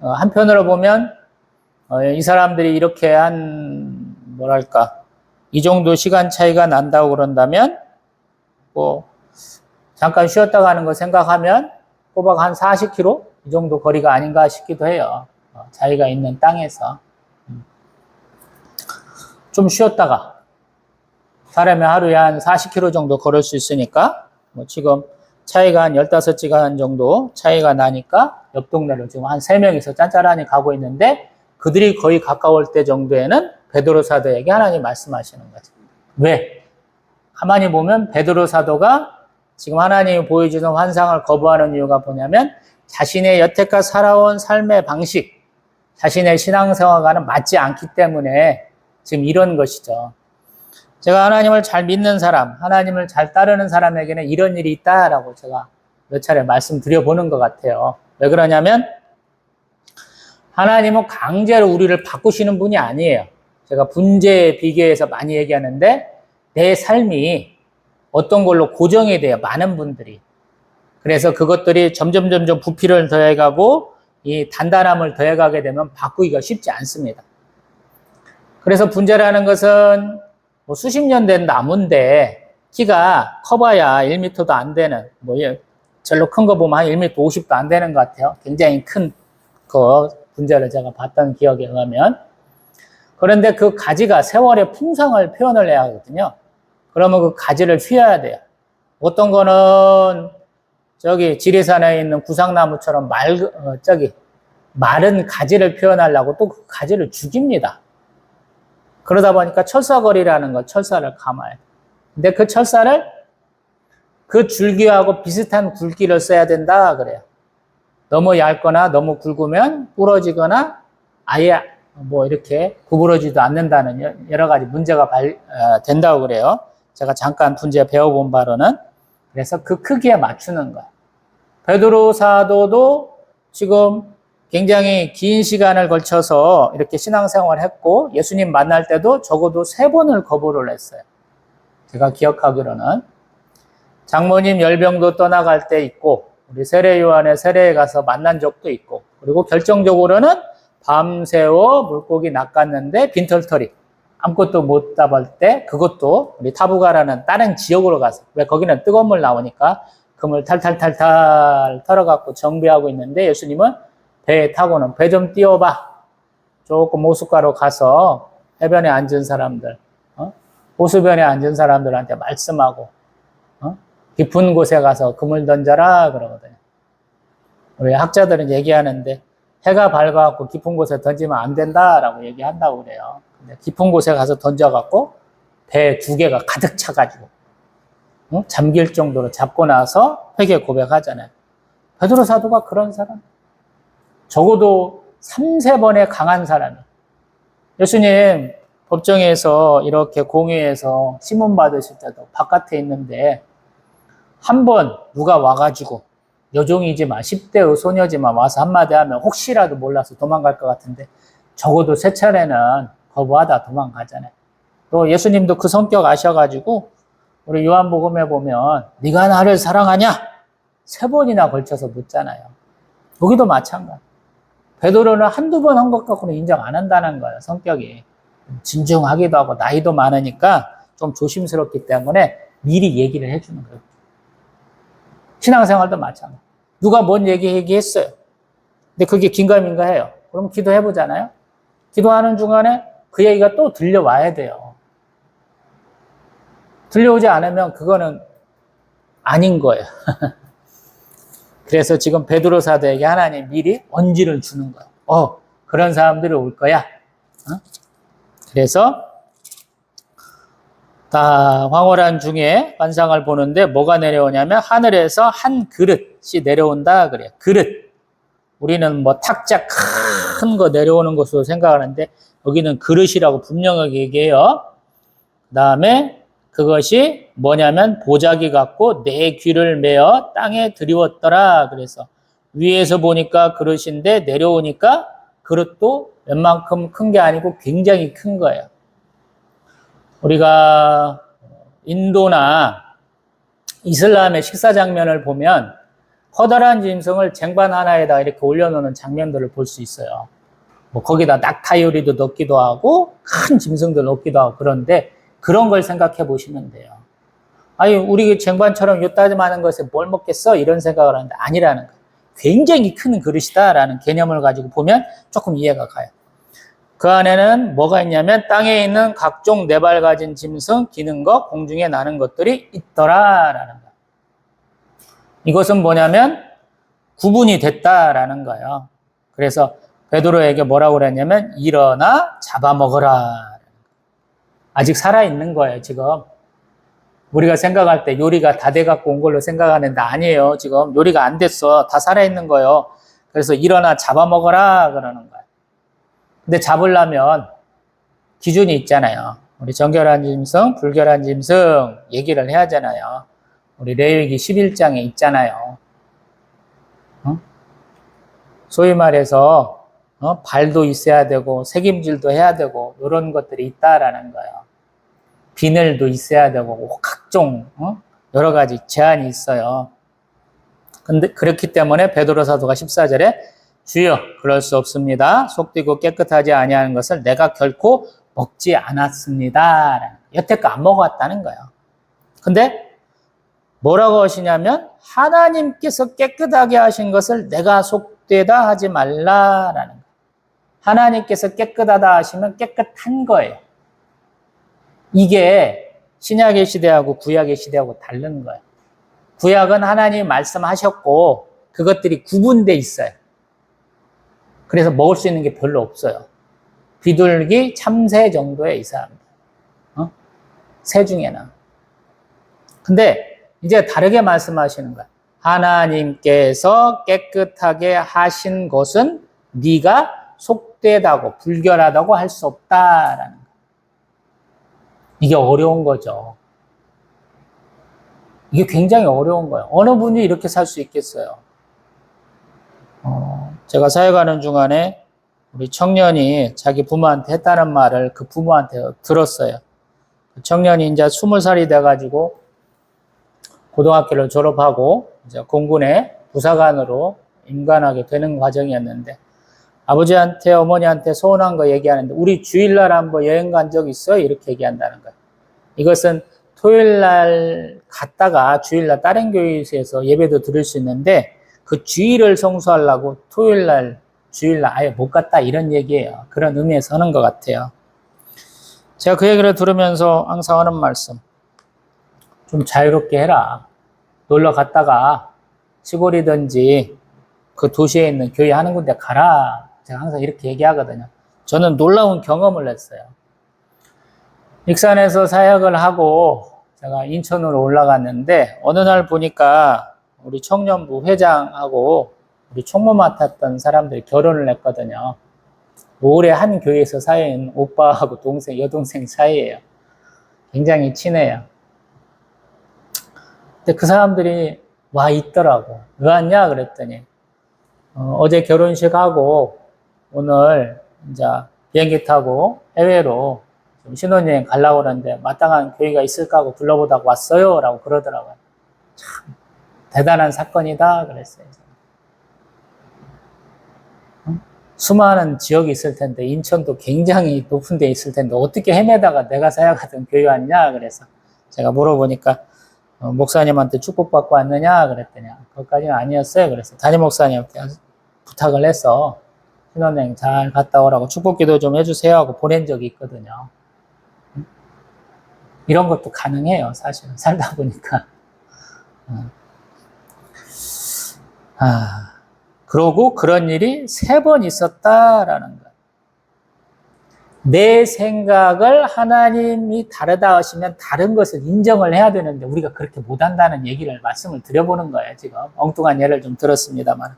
한편으로 보면 이 사람들이 이렇게 이 정도 시간 차이가 난다고 그런다면 잠깐 쉬었다 가는 거 생각하면 꼬박 한 40km 이 정도 거리가 아닌가 싶기도 해요. 자기가 있는 땅에서 좀 쉬었다가 사람이 하루에 한 40km 정도 걸을 수 있으니까 지금 차이가 한 15시간 정도 차이가 나니까 옆 동네로 지금 한 3명이서 짠짜란히 가고 있는데 그들이 거의 가까울 때 정도에는 베드로 사도에게 하나님 말씀하시는 거죠. 왜? 가만히 보면 베드로 사도가 지금 하나님이 보여주는 환상을 거부하는 이유가 뭐냐면 자신의 여태까지 살아온 삶의 방식, 자신의 신앙생활과는 맞지 않기 때문에 지금 이런 것이죠. 제가 하나님을 잘 믿는 사람, 하나님을 잘 따르는 사람에게는 이런 일이 있다라고 제가 몇 차례 말씀드려보는 것 같아요. 왜 그러냐면 하나님은 강제로 우리를 바꾸시는 분이 아니에요. 제가 분재에 비교해서 많이 얘기하는데 내 삶이 어떤 걸로 고정이 돼요. 많은 분들이. 그래서 그것들이 점점 부피를 더해가고 이 단단함을 더해가게 되면 바꾸기가 쉽지 않습니다. 그래서 분재라는 것은 수십 년 된 나무인데 키가 커봐야 1m도 안 되는 절로 큰 거 보면 한 1m 50도 안 되는 것 같아요. 굉장히 큰 거 분재를 제가 봤던 기억에 의하면. 그런데 그 가지가 세월의 풍성을 표현을 해야 하거든요. 그러면 그 가지를 휘어야 돼요. 어떤 거는 지리산에 있는 구상나무처럼 마른 가지를 표현하려고 또 그 가지를 죽입니다. 그러다 보니까 철사거리라는 거, 철사를 감아요. 근데 그 철사를 그 줄기하고 비슷한 굵기를 써야 된다 그래요. 너무 얇거나 너무 굵으면 부러지거나 아예 이렇게 구부러지도 않는다는 여러 가지 문제가 된다고 그래요. 제가 잠깐 분재 배워본 바로는. 그래서 그 크기에 맞추는 거예요. 베드로 사도도 지금 굉장히 긴 시간을 걸쳐서 이렇게 신앙생활을 했고 예수님 만날 때도 적어도 3번을 거부를 했어요. 제가 기억하기로는 장모님 열병도 떠나갈 때 있고 우리 세례 요한의 세례에 가서 만난 적도 있고 그리고 결정적으로는 밤새워 물고기 낚았는데 빈털터리 아무것도 못 잡을 때 그것도 우리 타부가라는 다른 지역으로 가서 왜 거기는 뜨거운 물 나오니까 그물 탈탈탈탈 털어갖고 정비하고 있는데 예수님은 배에 타고는 배 좀 띄워봐. 조금 호숫가로 가서 해변에 앉은 사람들, 호수변에 앉은 사람들한테 말씀하고, 깊은 곳에 가서 금을 던져라 그러거든요. 우리 학자들은 얘기하는데 해가 밝아갖고 깊은 곳에 던지면 안 된다라고 얘기한다고 그래요. 근데 깊은 곳에 가서 던져갖고 배 2개가 가득 차가지고 잠길 정도로 잡고 나서 회개 고백하잖아요. 베드로 사도가 그런 사람. 적어도 3-4번의 강한 사람이에요. 예수님 법정에서 이렇게 공회에서 시몬 받으실 때도 바깥에 있는데 한 번 누가 와가지고 여종이지만 10대의 소녀지만 와서 한마디 하면 혹시라도 몰라서 도망갈 것 같은데 적어도 3차례는 거부하다 도망가잖아요. 또 예수님도 그 성격 아셔가지고 우리 요한복음에 보면 네가 나를 사랑하냐? 3번이나 걸쳐서 묻잖아요. 여기도 마찬가지. 베드로는 1-2번 한 것 갖고는 인정 안 한다는 거예요. 성격이. 진중하기도 하고 나이도 많으니까 좀 조심스럽기 때문에 미리 얘기를 해주는 거예요. 신앙생활도 마찬가지. 누가 뭔 얘기했어요. 근데 그게 긴가민가해요. 그럼 기도해보잖아요. 기도하는 중간에 그 얘기가 또 들려와야 돼요. 들려오지 않으면 그거는 아닌 거예요. 그래서 지금 베드로 사도에게 하나님 미리 언지를 주는 거예요. 그런 사람들이 올 거야. 그래서 다 황홀한 중에 환상을 보는데 뭐가 내려오냐면 하늘에서 한 그릇이 내려온다 그래요. 그릇. 우리는 뭐 탁자 큰 거 내려오는 것으로 생각하는데 여기는 그릇이라고 분명하게 얘기해요. 그 다음에 그것이 뭐냐면 보자기 같고 네 귀를 메어 땅에 들이웠더라. 그래서 위에서 보니까 그릇인데 내려오니까 그릇도 웬만큼 큰 게 아니고 굉장히 큰 거예요. 우리가 인도나 이슬람의 식사 장면을 보면 커다란 짐승을 쟁반 하나에다 이렇게 올려놓는 장면들을 볼 수 있어요. 뭐 거기다 낙타 요리도 넣기도 하고 큰 짐승들 넣기도 하고 그런데 그런 걸 생각해 보시면 돼요. 아니 우리 쟁반처럼 요따지만한 것에 뭘 먹겠어? 이런 생각을 하는데 아니라는 거예요. 굉장히 큰 그릇이다라는 개념을 가지고 보면 조금 이해가 가요. 그 안에는 뭐가 있냐면 땅에 있는 각종 네 발 가진 짐승, 기는 것, 공중에 나는 것들이 있더라라는 거예요. 이것은 뭐냐면 구분이 됐다라는 거예요. 그래서 베드로에게 뭐라고 그랬냐면 일어나 잡아먹어라. 아직 살아있는 거예요, 지금. 우리가 생각할 때 요리가 다 돼갖고 온 걸로 생각하는데 아니에요. 지금 요리가 안 됐어. 다 살아있는 거예요. 그래서 일어나 잡아먹어라 그러는 거예요. 근데 잡으려면 기준이 있잖아요. 우리 정결한 짐승, 불결한 짐승 얘기를 해야 하잖아요. 우리 레위기 11장에 있잖아요. 소위 말해서 발도 있어야 되고 색임질도 해야 되고 이런 것들이 있다라는 거예요. 비늘도 있어야 되고 각종 여러 가지 제한이 있어요. 근데 그렇기 때문에 베드로 사도가 14절에 주여 그럴 수 없습니다. 속되고 깨끗하지 아니하는 것을 내가 결코 먹지 않았습니다. 여태껏 안 먹어왔다는 거예요. 근데 뭐라고 하시냐면 하나님께서 깨끗하게 하신 것을 내가 속되다 하지 말라라는 거예요. 하나님께서 깨끗하다 하시면 깨끗한 거예요. 이게 신약의 시대하고 구약의 시대하고 다른 거예요. 구약은 하나님 말씀하셨고 그것들이 구분돼 있어요. 그래서 먹을 수 있는 게 별로 없어요. 비둘기, 참새 정도의 이 사람들. 새 중에나. 근데 이제 다르게 말씀하시는 거야. 하나님께서 깨끗하게 하신 것은 네가 속되다고 불결하다고 할 수 없다라는 거야. 이게 어려운 거죠. 이게 굉장히 어려운 거예요. 어느 분이 이렇게 살 수 있겠어요? 제가 사회 가는 중간에 우리 청년이 자기 부모한테 했다는 말을 그 부모한테 들었어요. 그 청년이 이제 20살이 돼가지고 고등학교를 졸업하고 이제 공군의 부사관으로 임관하게 되는 과정이었는데 아버지한테 어머니한테 소원한 거 얘기하는데 우리 주일날 한번 여행 간 적 있어요? 이렇게 얘기한다는 거예요. 이것은 토요일날 갔다가 주일날 다른 교회에서 예배도 들을 수 있는데 그 주일을 성수하려고 토요일날 주일날 아예 못 갔다 이런 얘기예요. 그런 의미에서 하는 것 같아요. 제가 그 얘기를 들으면서 항상 하는 말씀. 좀 자유롭게 해라. 놀러 갔다가 시골이든지 그 도시에 있는 교회 하는 군데 가라. 제가 항상 이렇게 얘기하거든요. 저는 놀라운 경험을 했어요. 익산에서 사역을 하고 제가 인천으로 올라갔는데 어느 날 보니까 우리 청년부 회장하고 우리 총무 맡았던 사람들이 결혼을 했거든요. 올해 한 교회에서 사역인 오빠하고 동생, 여동생 사이예요. 굉장히 친해요. 근데 그 사람들이 와 있더라고. 왜 왔냐 그랬더니 어제 결혼식하고 오늘 이제 비행기 타고 해외로 좀 신혼여행 가려고 그러는데 마땅한 교회가 있을까 하고 불러보다가 왔어요 라고 그러더라고요. 참 대단한 사건이다 그랬어요. 수많은 지역이 있을 텐데 인천도 굉장히 높은 데 있을 텐데 어떻게 헤매다가 내가 사역하던 교회 왔냐 그래서 제가 물어보니까 목사님한테 축복받고 왔느냐 그랬더니 그것까지는 아니었어요. 그래서 담임 목사님한테 부탁을 해서 신혼여행 잘 갔다 오라고 축복기도 좀 해주세요 하고 보낸 적이 있거든요. 이런 것도 가능해요. 사실은 살다 보니까. 그러고 그런 일이 3번 있었다라는 거예요. 내 생각을 하나님이 다르다 하시면 다른 것을 인정을 해야 되는데 우리가 그렇게 못한다는 얘기를 말씀을 드려보는 거예요. 지금 엉뚱한 예를 좀 들었습니다만.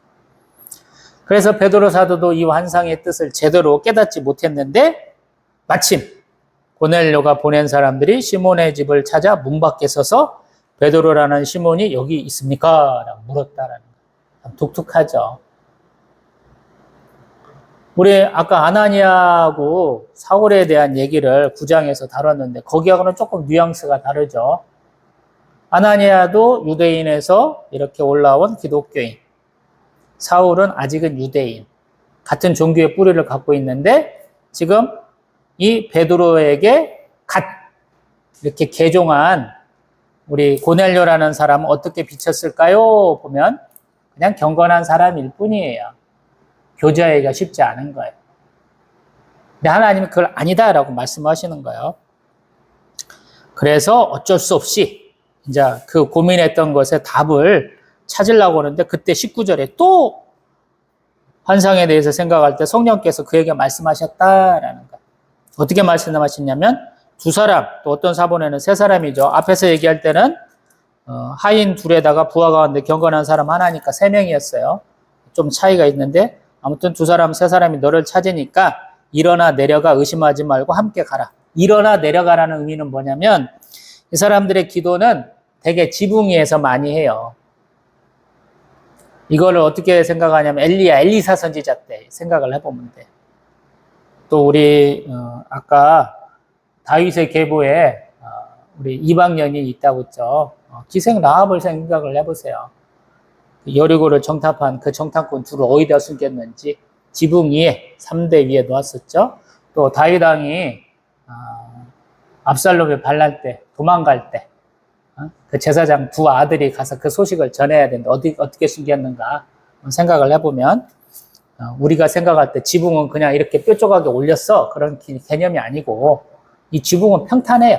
그래서 베드로 사도도 이 환상의 뜻을 제대로 깨닫지 못했는데 마침 고넬료가 보낸 사람들이 시몬의 집을 찾아 문 밖에 서서 베드로라는 시몬이 여기 있습니까? 라고 물었다라는 거예요. 참 독특하죠. 우리 아까 아나니아하고 사울에 대한 얘기를 9장에서 다뤘는데 거기하고는 조금 뉘앙스가 다르죠. 아나니아도 유대인에서 이렇게 올라온 기독교인. 사울은 아직은 유대인. 같은 종교의 뿌리를 갖고 있는데 지금 이 베드로에게 갓 이렇게 개종한 우리 고넬료라는 사람은 어떻게 비쳤을까요? 보면 그냥 경건한 사람일 뿐이에요. 교제하기가 쉽지 않은 거예요. 근데 하나님은 그걸 아니다라고 말씀하시는 거예요. 그래서 어쩔 수 없이 이제 그 고민했던 것에 답을 찾으려고 하는데 그때 19절에 또 환상에 대해서 생각할 때 성령께서 그에게 말씀하셨다라는 거예요. 어떻게 말씀하셨냐면 2사람, 또 어떤 사본에는 3사람이죠. 앞에서 얘기할 때는 하인 2에다가 부하 가운데 경건한 사람 하나니까 3명이었어요. 좀 차이가 있는데 아무튼 2사람, 3사람이 너를 찾으니까 일어나 내려가 의심하지 말고 함께 가라. 일어나 내려가라는 의미는 뭐냐면 이 사람들의 기도는 되게 지붕 위에서 많이 해요. 이거를 어떻게 생각하냐면 엘리사 선지자 때 생각을 해보면 돼. 또 우리 아까 다윗의 계보에 우리 이방년이 있다고 했죠. 기생 라합을 생각을 해보세요. 여리고를 정탐한 그 정탐꾼 둘을 어디다 숨겼는지 지붕 위에 3대 위에 놓았었죠. 또 다윗 왕이 압살롬이 반날 때 도망갈 때 그 제사장 2 아들이 가서 그 소식을 전해야 되는데 어떻게 숨겼는가 생각을 해보면 우리가 생각할 때 지붕은 그냥 이렇게 뾰족하게 올렸어 그런 개념이 아니고 이 지붕은 평탄해요.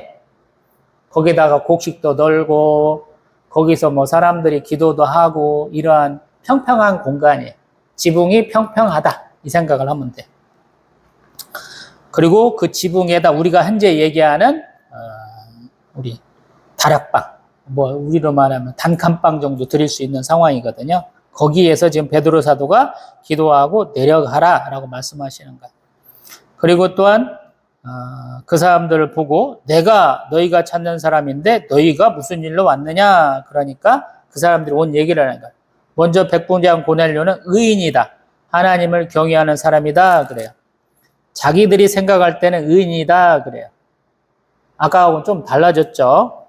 거기다가 곡식도 널고 거기서 뭐 사람들이 기도도 하고 이러한 평평한 공간이에요. 지붕이 평평하다 이 생각을 하면 돼. 그리고 그 지붕에다 우리가 현재 얘기하는 우리 다락방, 뭐 우리로 말하면 단칸방 정도 드릴 수 있는 상황이거든요. 거기에서 지금 베드로 사도가 기도하고 내려가라라고 말씀하시는 거예요. 그리고 또한 그 사람들을 보고 내가 너희가 찾는 사람인데 너희가 무슨 일로 왔느냐 그러니까 그 사람들이 온 얘기를 하는 거예요. 먼저 백부장 고넬료는 의인이다. 하나님을 경외하는 사람이다 그래요. 자기들이 생각할 때는 의인이다 그래요. 아까하고는 좀 달라졌죠.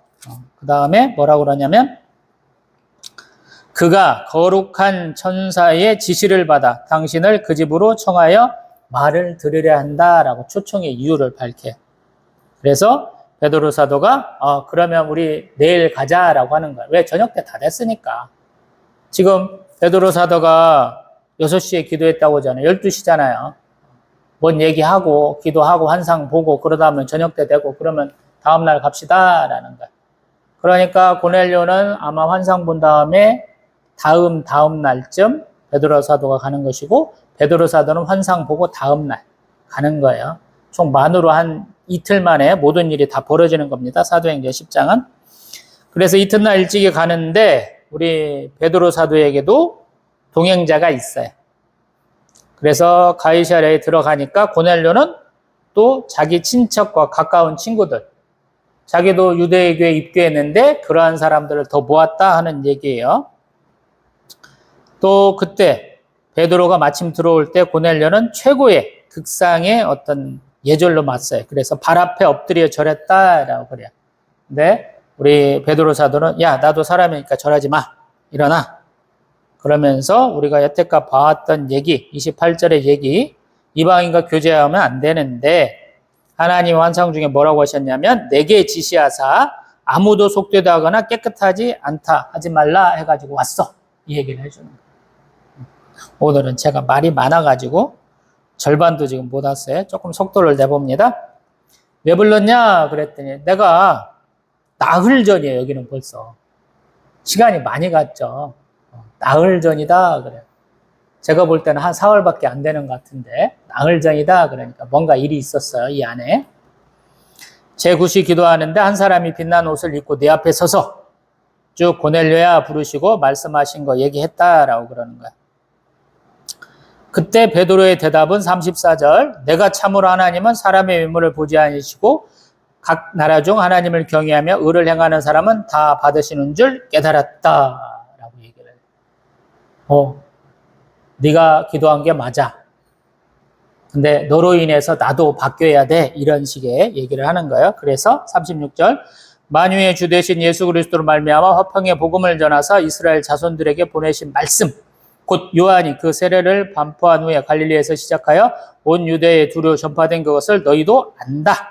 그 다음에 뭐라고 그러냐면 그가 거룩한 천사의 지시를 받아 당신을 그 집으로 청하여 말을 들으려 한다라고 초청의 이유를 밝혀요. 그래서 베드로 사도가 그러면 우리 내일 가자라고 하는 거예요. 왜? 저녁 때 다 됐으니까. 지금 베드로 사도가 6시에 기도했다고 하잖아요. 12시잖아요. 뭔 얘기하고 기도하고 환상 보고 그러다 보면 저녁 때 되고 그러면 다음날 갑시다라는 거야. 그러니까 고넬료는 아마 환상 본 다음에 다음 날쯤 베드로 사도가 가는 것이고 베드로 사도는 환상 보고 다음 날 가는 거예요. 총 만으로 한 이틀 만에 모든 일이 다 벌어지는 겁니다. 사도행전 10장은. 그래서 이튿날 일찍이 가는데 우리 베드로 사도에게도 동행자가 있어요. 그래서 가이사랴에 들어가니까 고넬료는 또 자기 친척과 가까운 친구들, 자기도 유대교에 입교했는데 그러한 사람들을 더 모았다 하는 얘기예요. 또 그때 베드로가 마침 들어올 때 고넬료는 최고의 극상의 어떤 예절로 맞서요. 그래서 발 앞에 엎드려 절했다라고 그래요. 근데 우리 베드로 사도는 야 나도 사람이니까 절하지 마. 일어나. 그러면서 우리가 여태껏 봐왔던 얘기 28절의 얘기 이방인과 교제하면 안 되는데 하나님 환상 중에 뭐라고 하셨냐면 내게 지시하사 아무도 속되다 하거나 깨끗하지 않다 하지 말라 해가지고 왔어. 이 얘기를 해주는 거예요. 오늘은 제가 말이 많아가지고 절반도 지금 못 왔어요. 조금 속도를 내봅니다. 왜 불렀냐 그랬더니 내가 나흘 전이에요. 여기는 벌써 시간이 많이 갔죠. 나흘 전이다 그래요. 제가 볼 때는 한 4월밖에 안 되는 것 같은데 나흘 전이다 그러니까 뭔가 일이 있었어요. 이 안에 제9시 기도하는데 한 사람이 빛난 옷을 입고 내 앞에 서서 쭉 고넬료야 부르시고 말씀하신 거 얘기했다라고 그러는 거예요. 그때 베드로의 대답은 34절 내가 참으로 하나님은 사람의 외모를 보지 않으시고 각 나라 중 하나님을 경외하며 의를 행하는 사람은 다 받으시는 줄 깨달았다라고 얘기를 해요. 네가 기도한 게 맞아. 근데 너로 인해서 나도 바뀌어야 돼. 이런 식의 얘기를 하는 거예요. 그래서 36절 만유의 주 되신 예수 그리스도로 말미암아 화평의 복음을 전하사 이스라엘 자손들에게 보내신 말씀 곧 요한이 그 세례를 반포한 후에 갈릴리에서 시작하여 온 유대에 두루 전파된 그것을 너희도 안다.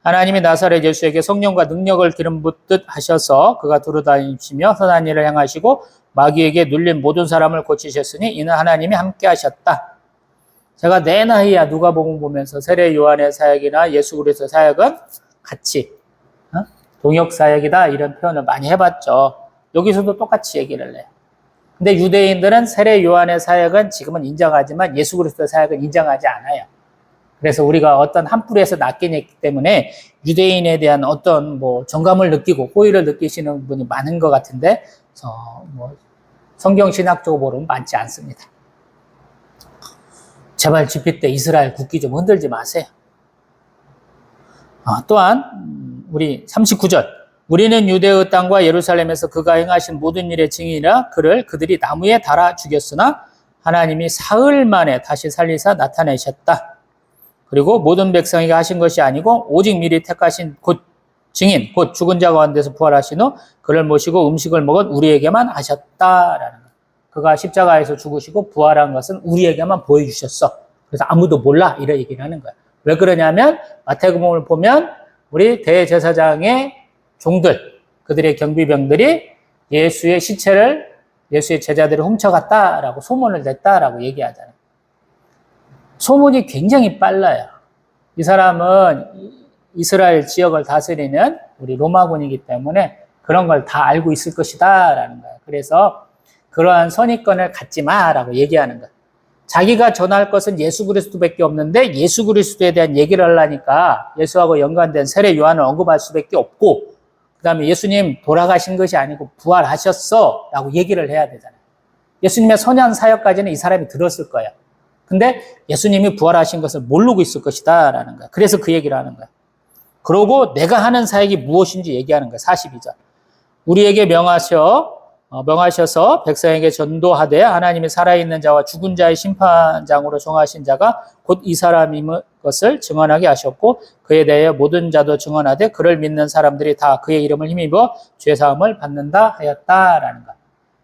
하나님이 나사렛 예수에게 성령과 능력을 기름 붓듯 하셔서 그가 두루 다니시며 선한 일을 행하시고 마귀에게 눌린 모든 사람을 고치셨으니 이는 하나님이 함께 하셨다. 제가 내 나이야 누가복음 보면서 세례 요한의 사역이나 예수 그리스도 사역은 같이 동역 사역이다 이런 표현을 많이 해봤죠. 여기서도 똑같이 얘기를 해요. 근데 유대인들은 세례 요한의 사역은 지금은 인정하지만 예수 그리스도 사역은 인정하지 않아요. 그래서 우리가 어떤 한 뿌리에서 낫게 때문에 유대인에 대한 어떤 정감을 느끼고 호의를 느끼시는 분이 많은 것 같은데 성경 신학적으로는 많지 않습니다. 제발 집회 때 이스라엘 국기 좀 흔들지 마세요. 또한 우리 39절 우리는 유대의 땅과 예루살렘에서 그가 행하신 모든 일의 증인이라 그들이 나무에 달아 죽였으나 하나님이 사흘 만에 다시 살리사 나타내셨다. 그리고 모든 백성에게 하신 것이 아니고 오직 미리 택하신 곧 증인 곧 죽은 자 가운데서 부활하신 후 그를 모시고 음식을 먹은 우리에게만 하셨다라는 것. 그가 십자가에서 죽으시고 부활한 것은 우리에게만 보여주셨어. 그래서 아무도 몰라 이런 얘기를 하는 거야. 왜 그러냐면 마태복음을 보면 우리 대제사장의 종들 그들의 경비병들이 예수의 시체를 예수의 제자들을 훔쳐갔다라고 소문을 냈다라고 얘기하잖아요. 소문이 굉장히 빨라요. 이 사람은 이스라엘 지역을 다스리는 우리 로마군이기 때문에 그런 걸 다 알고 있을 것이다라는 거예요. 그래서 그러한 선입견을 갖지 마라고 얘기하는 거예요. 자기가 전할 것은 예수 그리스도밖에 없는데 예수 그리스도에 대한 얘기를 하려니까 예수하고 연관된 세례 요한을 언급할 수밖에 없고 그 다음에 예수님 돌아가신 것이 아니고 부활하셨어 라고 얘기를 해야 되잖아요. 예수님의 선한 사역까지는 이 사람이 들었을 거예요. 근데 예수님이 부활하신 것을 모르고 있을 것이다 라는 거예요. 그래서 그 얘기를 하는 거예요. 그러고 내가 하는 사역이 무엇인지 얘기하는 거예요. 42절 우리에게 명하셔서 백성에게 전도하되 하나님이 살아있는 자와 죽은 자의 심판장으로 정하신 자가 곧 이 사람인 것을 증언하게 하셨고 그에 대해 모든 자도 증언하되 그를 믿는 사람들이 다 그의 이름을 힘입어 죄사함을 받는다 하였다라는 것.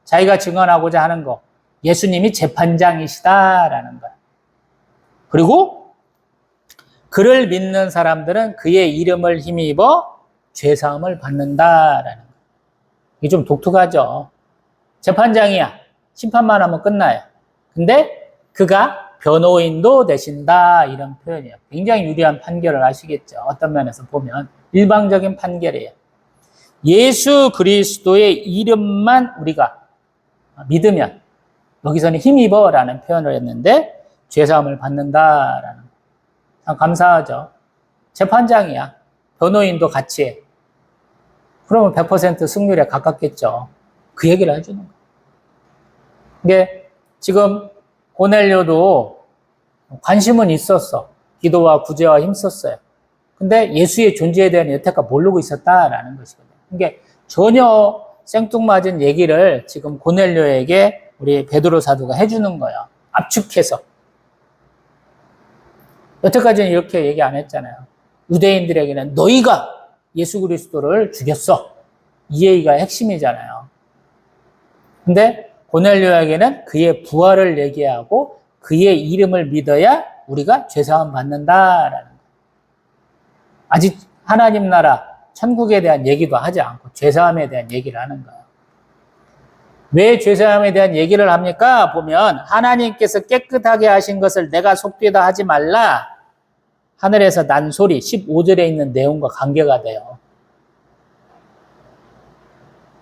자기가 증언하고자 하는 것 예수님이 재판장이시다라는 것. 그리고 그를 믿는 사람들은 그의 이름을 힘입어 죄사함을 받는다라는 것. 이게 좀 독특하죠. 재판장이야. 심판만 하면 끝나요. 근데 그가 변호인도 되신다 이런 표현이에요. 굉장히 유리한 판결을 하시겠죠. 어떤 면에서 보면 일방적인 판결이에요. 예수 그리스도의 이름만 우리가 믿으면 여기서는 힘입어라는 표현을 했는데 죄사함을 받는다라는 참 감사하죠. 재판장이야. 변호인도 같이 해. 그러면 100% 승률에 가깝겠죠. 그 얘기를 해주는 거예요. 이게 지금 고넬료도 관심은 있었어. 기도와 구제와 힘썼어요. 근데 예수의 존재에 대한 여태까지 모르고 있었다라는 것이거든요. 이게 전혀 생뚱맞은 얘기를 지금 고넬료에게 우리 베드로 사도가 해주는 거예요. 압축해서. 여태까지는 이렇게 얘기 안 했잖아요. 유대인들에게는 너희가 예수 그리스도를 죽였어. 이 얘기가 핵심이잖아요. 근데 고넬료에게는 그의 부활을 얘기하고 그의 이름을 믿어야 우리가 죄사함 받는다라는 거예요. 아직 하나님 나라 천국에 대한 얘기도 하지 않고 죄사함에 대한 얘기를 하는 거예요. 왜 죄사함에 대한 얘기를 합니까? 보면 하나님께서 깨끗하게 하신 것을 내가 속되다 하지 말라. 하늘에서 난 소리 15절에 있는 내용과 관계가 돼요.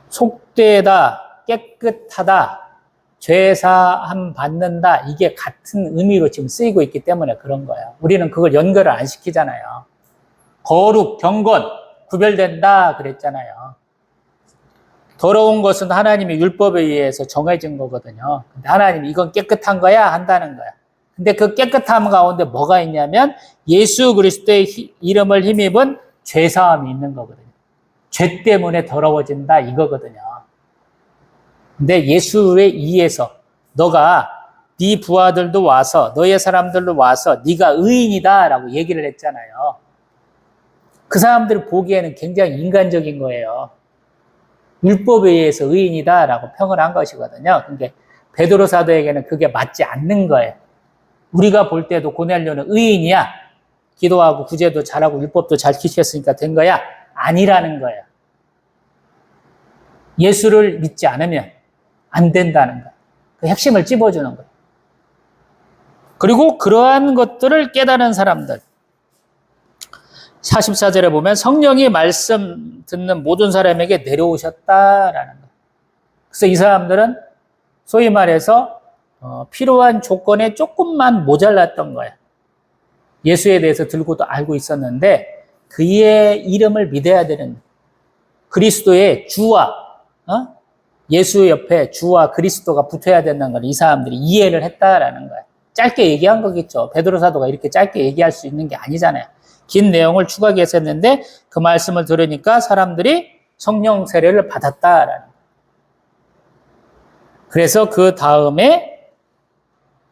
속되다, 깨끗하다, 죄사함 받는다 이게 같은 의미로 지금 쓰이고 있기 때문에 그런 거예요. 우리는 그걸 연결을 안 시키잖아요. 거룩, 경건, 구별된다 그랬잖아요. 더러운 것은 하나님의 율법에 의해서 정해진 거거든요. 근데 하나님이 이건 깨끗한 거야 한다는 거야. 근데 그 깨끗함 가운데 뭐가 있냐면 예수 그리스도의 이름을 힘입은 죄사함이 있는 거거든요. 죄 때문에 더러워진다 이거거든요. 근데 예수에 의해서 너가 네 부하들도 와서 너의 사람들도 와서 네가 의인이다라고 얘기를 했잖아요. 그 사람들 보기에는 굉장히 인간적인 거예요. 율법에 의해서 의인이다라고 평을 한 것이거든요. 근데 베드로 사도에게는 그게 맞지 않는 거예요. 우리가 볼 때도 고넬료는 의인이야. 기도하고 구제도 잘하고 율법도 잘 지켰으니까 된 거야. 아니라는 거예요. 예수를 믿지 않으면 안 된다는 거예요. 그 핵심을 찝어주는 거예요. 그리고 그러한 것들을 깨달은 사람들. 44절에 보면 성령이 말씀 듣는 모든 사람에게 내려오셨다라는 거예요. 그래서 이 사람들은 소위 말해서 필요한 조건에 조금만 모자랐던 거예요. 예수에 대해서 들고도 알고 있었는데 그의 이름을 믿어야 되는 그리스도의 주와 예수 옆에 주와 그리스도가 붙어야 된다는 걸 이 사람들이 이해를 했다라는 거예요. 짧게 얘기한 거겠죠. 베드로 사도가 이렇게 짧게 얘기할 수 있는 게 아니잖아요. 긴 내용을 추가하게 했었는데 그 말씀을 들으니까 사람들이 성령 세례를 받았다라는 거예요. 그래서 그 다음에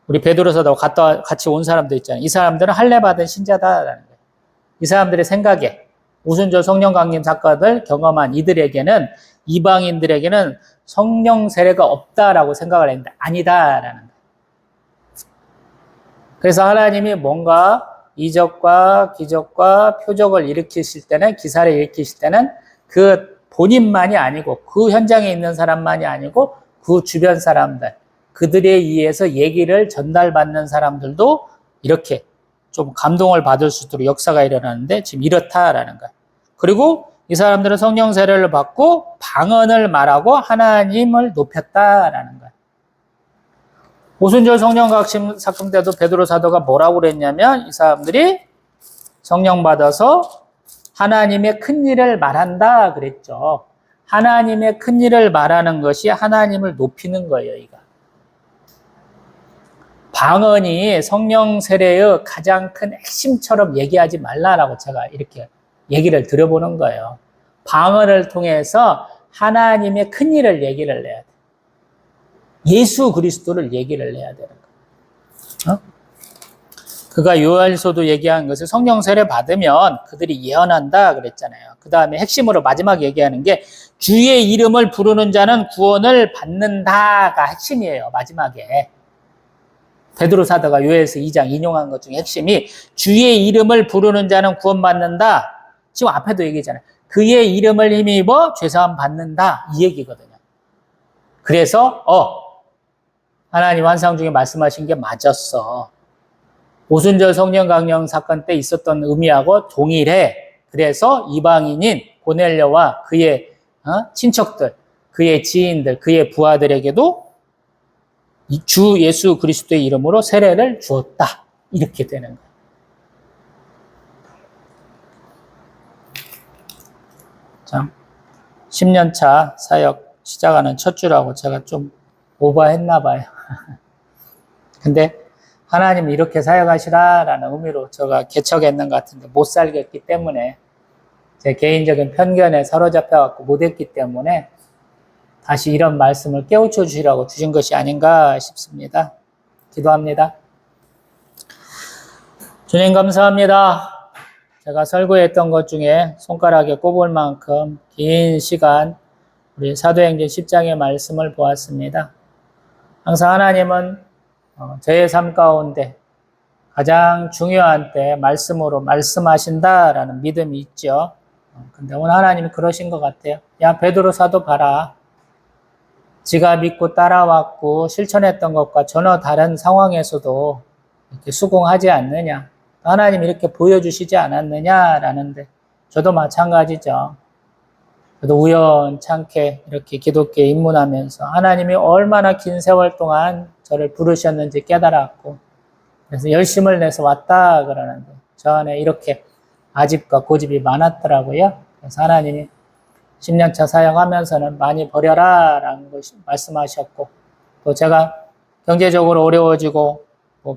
우리 베드로 사도가 같이 온 사람들 있잖아요. 이 사람들은 할례 받은 신자다라는 거예요. 이 사람들의 생각에 오순절 성령 강림 사건을 경험한 이들에게는 이방인들에게는 성령 세례가 없다라고 생각을 했는데 아니다라는 거예요. 그래서 하나님이 뭔가 이적과 기적과 표적을 일으키실 때는 기사를 일으키실 때는 그 본인만이 아니고 그 현장에 있는 사람만이 아니고 그 주변 사람들 그들에 의해서 얘기를 전달받는 사람들도 이렇게 좀 감동을 받을 수 있도록 역사가 일어나는데 지금 이렇다라는 거예요. 그리고 이 사람들은 성령 세례를 받고 방언을 말하고 하나님을 높였다라는 거예요. 오순절 성령 각심 사건 때도 베드로 사도가 뭐라고 그랬냐면 이 사람들이 성령 받아서 하나님의 큰 일을 말한다 그랬죠. 하나님의 큰 일을 말하는 것이 하나님을 높이는 거예요, 이거. 방언이 성령 세례의 가장 큰 핵심처럼 얘기하지 말라라고 제가 이렇게 얘기를 드려보는 거예요. 방언을 통해서 하나님의 큰 일을 얘기를 해야 돼. 예수 그리스도를 얘기를 해야 되는 거예요. 그가 요엘서도 얘기한 것을 성령 세례 받으면 그들이 예언한다 그랬잖아요. 그 다음에 핵심으로 마지막 얘기하는 게 주의 이름을 부르는 자는 구원을 받는다가 핵심이에요. 마지막에. 베드로 사도가 요엘서 2장 인용한 것 중에 핵심이 주의 이름을 부르는 자는 구원받는다. 지금 앞에도 얘기했잖아요. 그의 이름을 힘입어 죄사함 받는다. 이 얘기거든요. 그래서 하나님 환상 중에 말씀하신 게 맞았어. 오순절 성령 강령 사건 때 있었던 의미하고 동일해. 그래서 이방인인 고넬료와 그의 친척들, 그의 지인들, 그의 부하들에게도 주 예수 그리스도의 이름으로 세례를 주었다. 이렇게 되는 거예요. 자, 10년차 사역 시작하는 첫 주라고 제가 좀 오버했나 봐요. 근데 하나님 이렇게 사역하시라라는 의미로 제가 개척했는 것 같은데 못 살겠기 때문에 제 개인적인 편견에 사로잡혀갖고 못했기 때문에 다시 이런 말씀을 깨우쳐 주시라고 주신 것이 아닌가 싶습니다. 기도합니다. 주님 감사합니다. 제가 설교했던 것 중에 손가락에 꼽을 만큼 긴 시간 우리 사도행전 10장의 말씀을 보았습니다. 항상 하나님은 저의 삶 가운데 가장 중요한 때 말씀으로 말씀하신다라는 믿음이 있죠. 근데 오늘 하나님이 그러신 것 같아요. 야, 베드로 사도 봐라. 지가 믿고 따라왔고 실천했던 것과 전혀 다른 상황에서도 이렇게 수긍하지 않느냐. 하나님이 이렇게 보여주시지 않았느냐라는데 저도 마찬가지죠. 저도 우연찮게 이렇게 기독교에 입문하면서 하나님이 얼마나 긴 세월 동안 저를 부르셨는지 깨달았고 그래서 열심을 내서 왔다 그러는데 저 안에 이렇게 아집과 고집이 많았더라고요. 그래서 하나님이 10년차 사역하면서는 많이 버려라 라는 것을 말씀하셨고 또 제가 경제적으로 어려워지고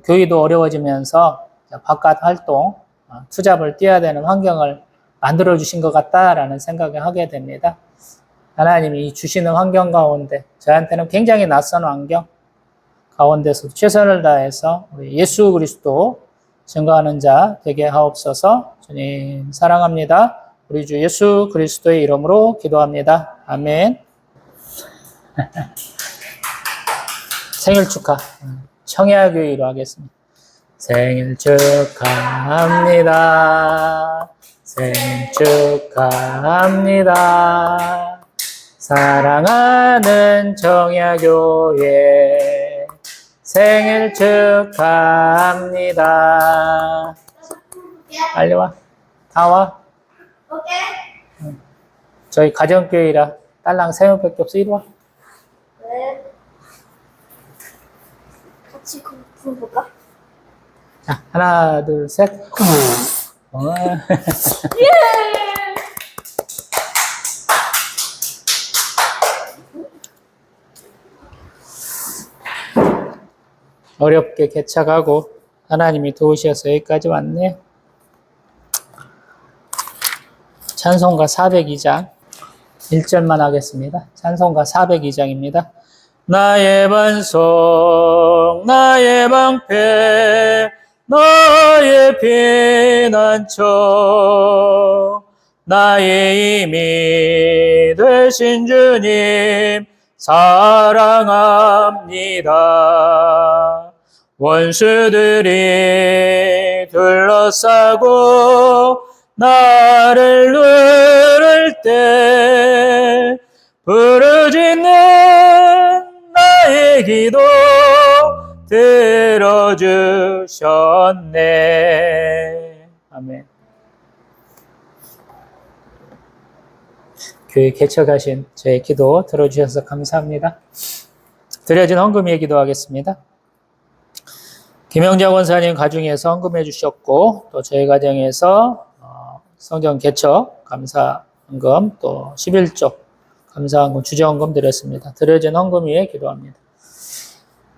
교회도 어려워지면서 바깥 활동, 투잡을 뛰어야 되는 환경을 만들어주신 것 같다라는 생각을 하게 됩니다. 하나님이 주시는 환경 가운데 저한테는 굉장히 낯선 환경 가운데서도 최선을 다해서 우리 예수 그리스도 증거하는 자 되게 하옵소서. 주님 사랑합니다. 우리 주 예수 그리스도의 이름으로 기도합니다. 아멘. 생일 축하. 청야교회로 하겠습니다. 생일 축하합니다. 생일 축하합니다. 사랑하는 청야교회 생일 축하합니다. 빨리 와. 다 와. 오케이. 저희 가정교회라 딸랑 3명밖에 없어. 이리 와. 네. 같이 불어볼까? 자, 하나, 둘, 셋. 예! 어렵게 개척하고 하나님이 도우셔서 여기까지 왔네. 찬송가 402장 1절만 하겠습니다. 찬송가 402장입니다. 나의 반석, 나의 방패, 나의 피난처, 나의 힘이 되신 주님 사랑합니다. 원수들이 둘러싸고 나를 누를 때 부르짖는 나의 기도 들어주셨네. 아멘. 교회 개척하신 저의 기도 들어주셔서 감사합니다. 드려진 헌금 위에 기도하겠습니다. 김영자 원사님 가중에서 헌금해 주셨고 또 저희 가정에서 성전 개척 감사헌금 또 11조 감사헌금 주저헌금 드렸습니다. 드려진 헌금 위에 기도합니다.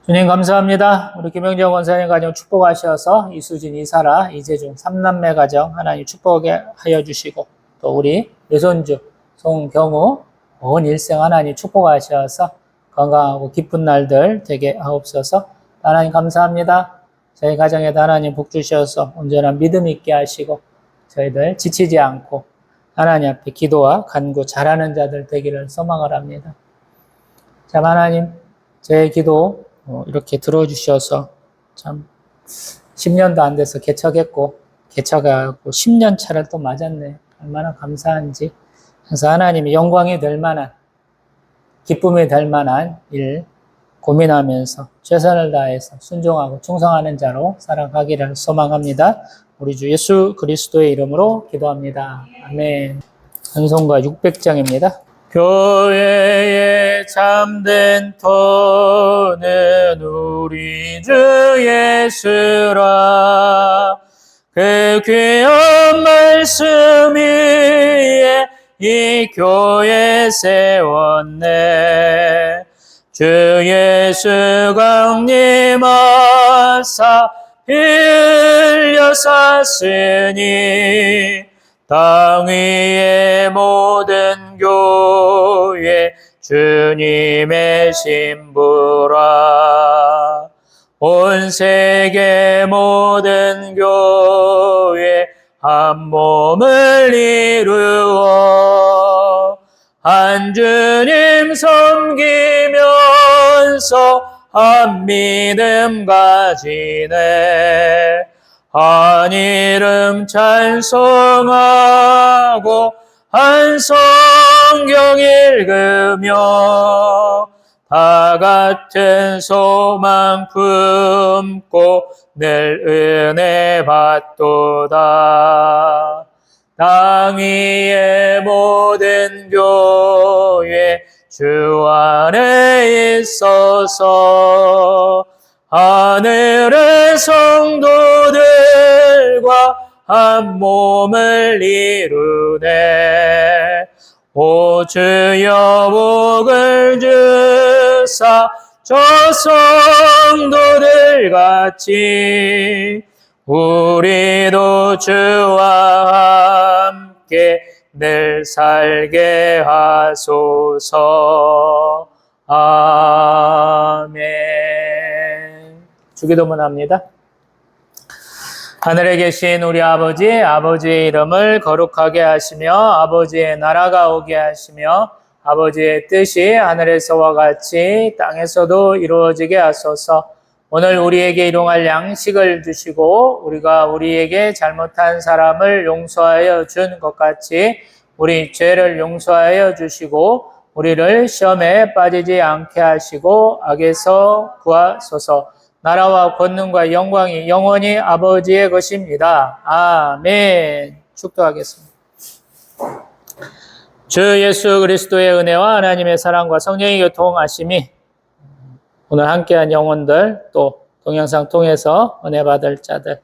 주님 감사합니다. 우리 김영자 원사님 가정 축복하셔서 이수진, 이사라, 이재중 3남매 가정 하나님 축복하게 하여 주시고 또 우리 외손주 송경우 온 일생 하나님 축복하셔서 건강하고 기쁜 날들 되게 하옵소서. 하나님 감사합니다. 저희 가정에도 하나님 복 주셔서 온전한 믿음 있게 하시고 저희들 지치지 않고 하나님 앞에 기도와 간구 잘하는 자들 되기를 소망을 합니다. 참 하나님 제 기도 이렇게 들어주셔서 참 10년도 안 돼서 개척했고 개척하고 10년 차를 또 맞았네. 얼마나 감사한지. 그래서 하나님이 영광이 될 만한 기쁨이 될 만한 일 고민하면서 최선을 다해서 순종하고 충성하는 자로 살아가기를 소망합니다. 우리 주 예수 그리스도의 이름으로 기도합니다. 아멘. 찬송가 600장입니다. 교회에 참된 터는 우리 주 예수라. 그 귀한 말씀 위에 이 교회 세웠네. 주 예수 강림하사 피 흘려 샀으니 땅 위의 모든 교회 주님의 신부라. 온 세계 모든 교회 한 몸을 이루어 한 주님 섬기면서 한 믿음 가지네. 한 이름 찬송하고 한 성경 읽으며 다 같은 소망 품고 늘 은혜 받도다. 땅 위의 모든 교회 주 안에 있어서 하늘의 성도들과 한 몸을 이루네. 오 주여 복을 주사 저 성도들 같이 우리도 주와 함께 늘 살게 하소서. 아멘. 주기도문 합니다. 하늘에 계신 우리 아버지의 이름을 거룩하게 하시며 아버지의 나라가 오게 하시며 아버지의 뜻이 하늘에서와 같이 땅에서도 이루어지게 하소서. 오늘 우리에게 일용할 양식을 주시고 우리가 우리에게 잘못한 사람을 용서하여 준 것 같이 우리 죄를 용서하여 주시고 우리를 시험에 빠지지 않게 하시고 악에서 구하소서. 나라와 권능과 영광이 영원히 아버지의 것입니다. 아멘. 축도하겠습니다. 주 예수 그리스도의 은혜와 하나님의 사랑과 성령의 교통하심이 오늘 함께한 영혼들, 또 동영상 통해서 은혜 받을 자들,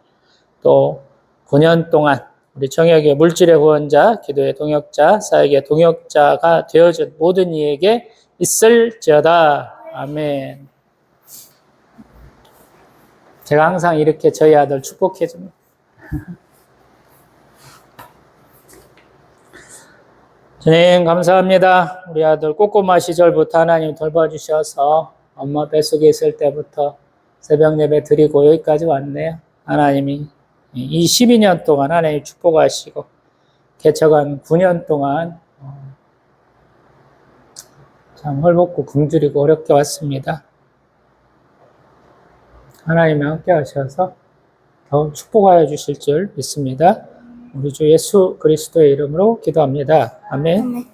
또 9년 동안 우리 청역의 물질의 후원자, 기도의 동역자, 사역의 동역자가 되어준 모든 이에게 있을지어다. 아멘. 제가 항상 이렇게 저희 아들 축복해 줍니다. 주님 감사합니다. 우리 아들 꼬꼬마 시절부터 하나님 돌봐주셔서 엄마 뱃속에 있을 때부터 새벽 예배 드리고 여기까지 왔네요. 하나님이 이 12년 동안 하나님 축복하시고 개척한 9년 동안 참 헐벗고 굶주리고 어렵게 왔습니다. 하나님이 함께 하셔서 더 축복하여 주실 줄 믿습니다. 우리 주 예수 그리스도의 이름으로 기도합니다. 아멘.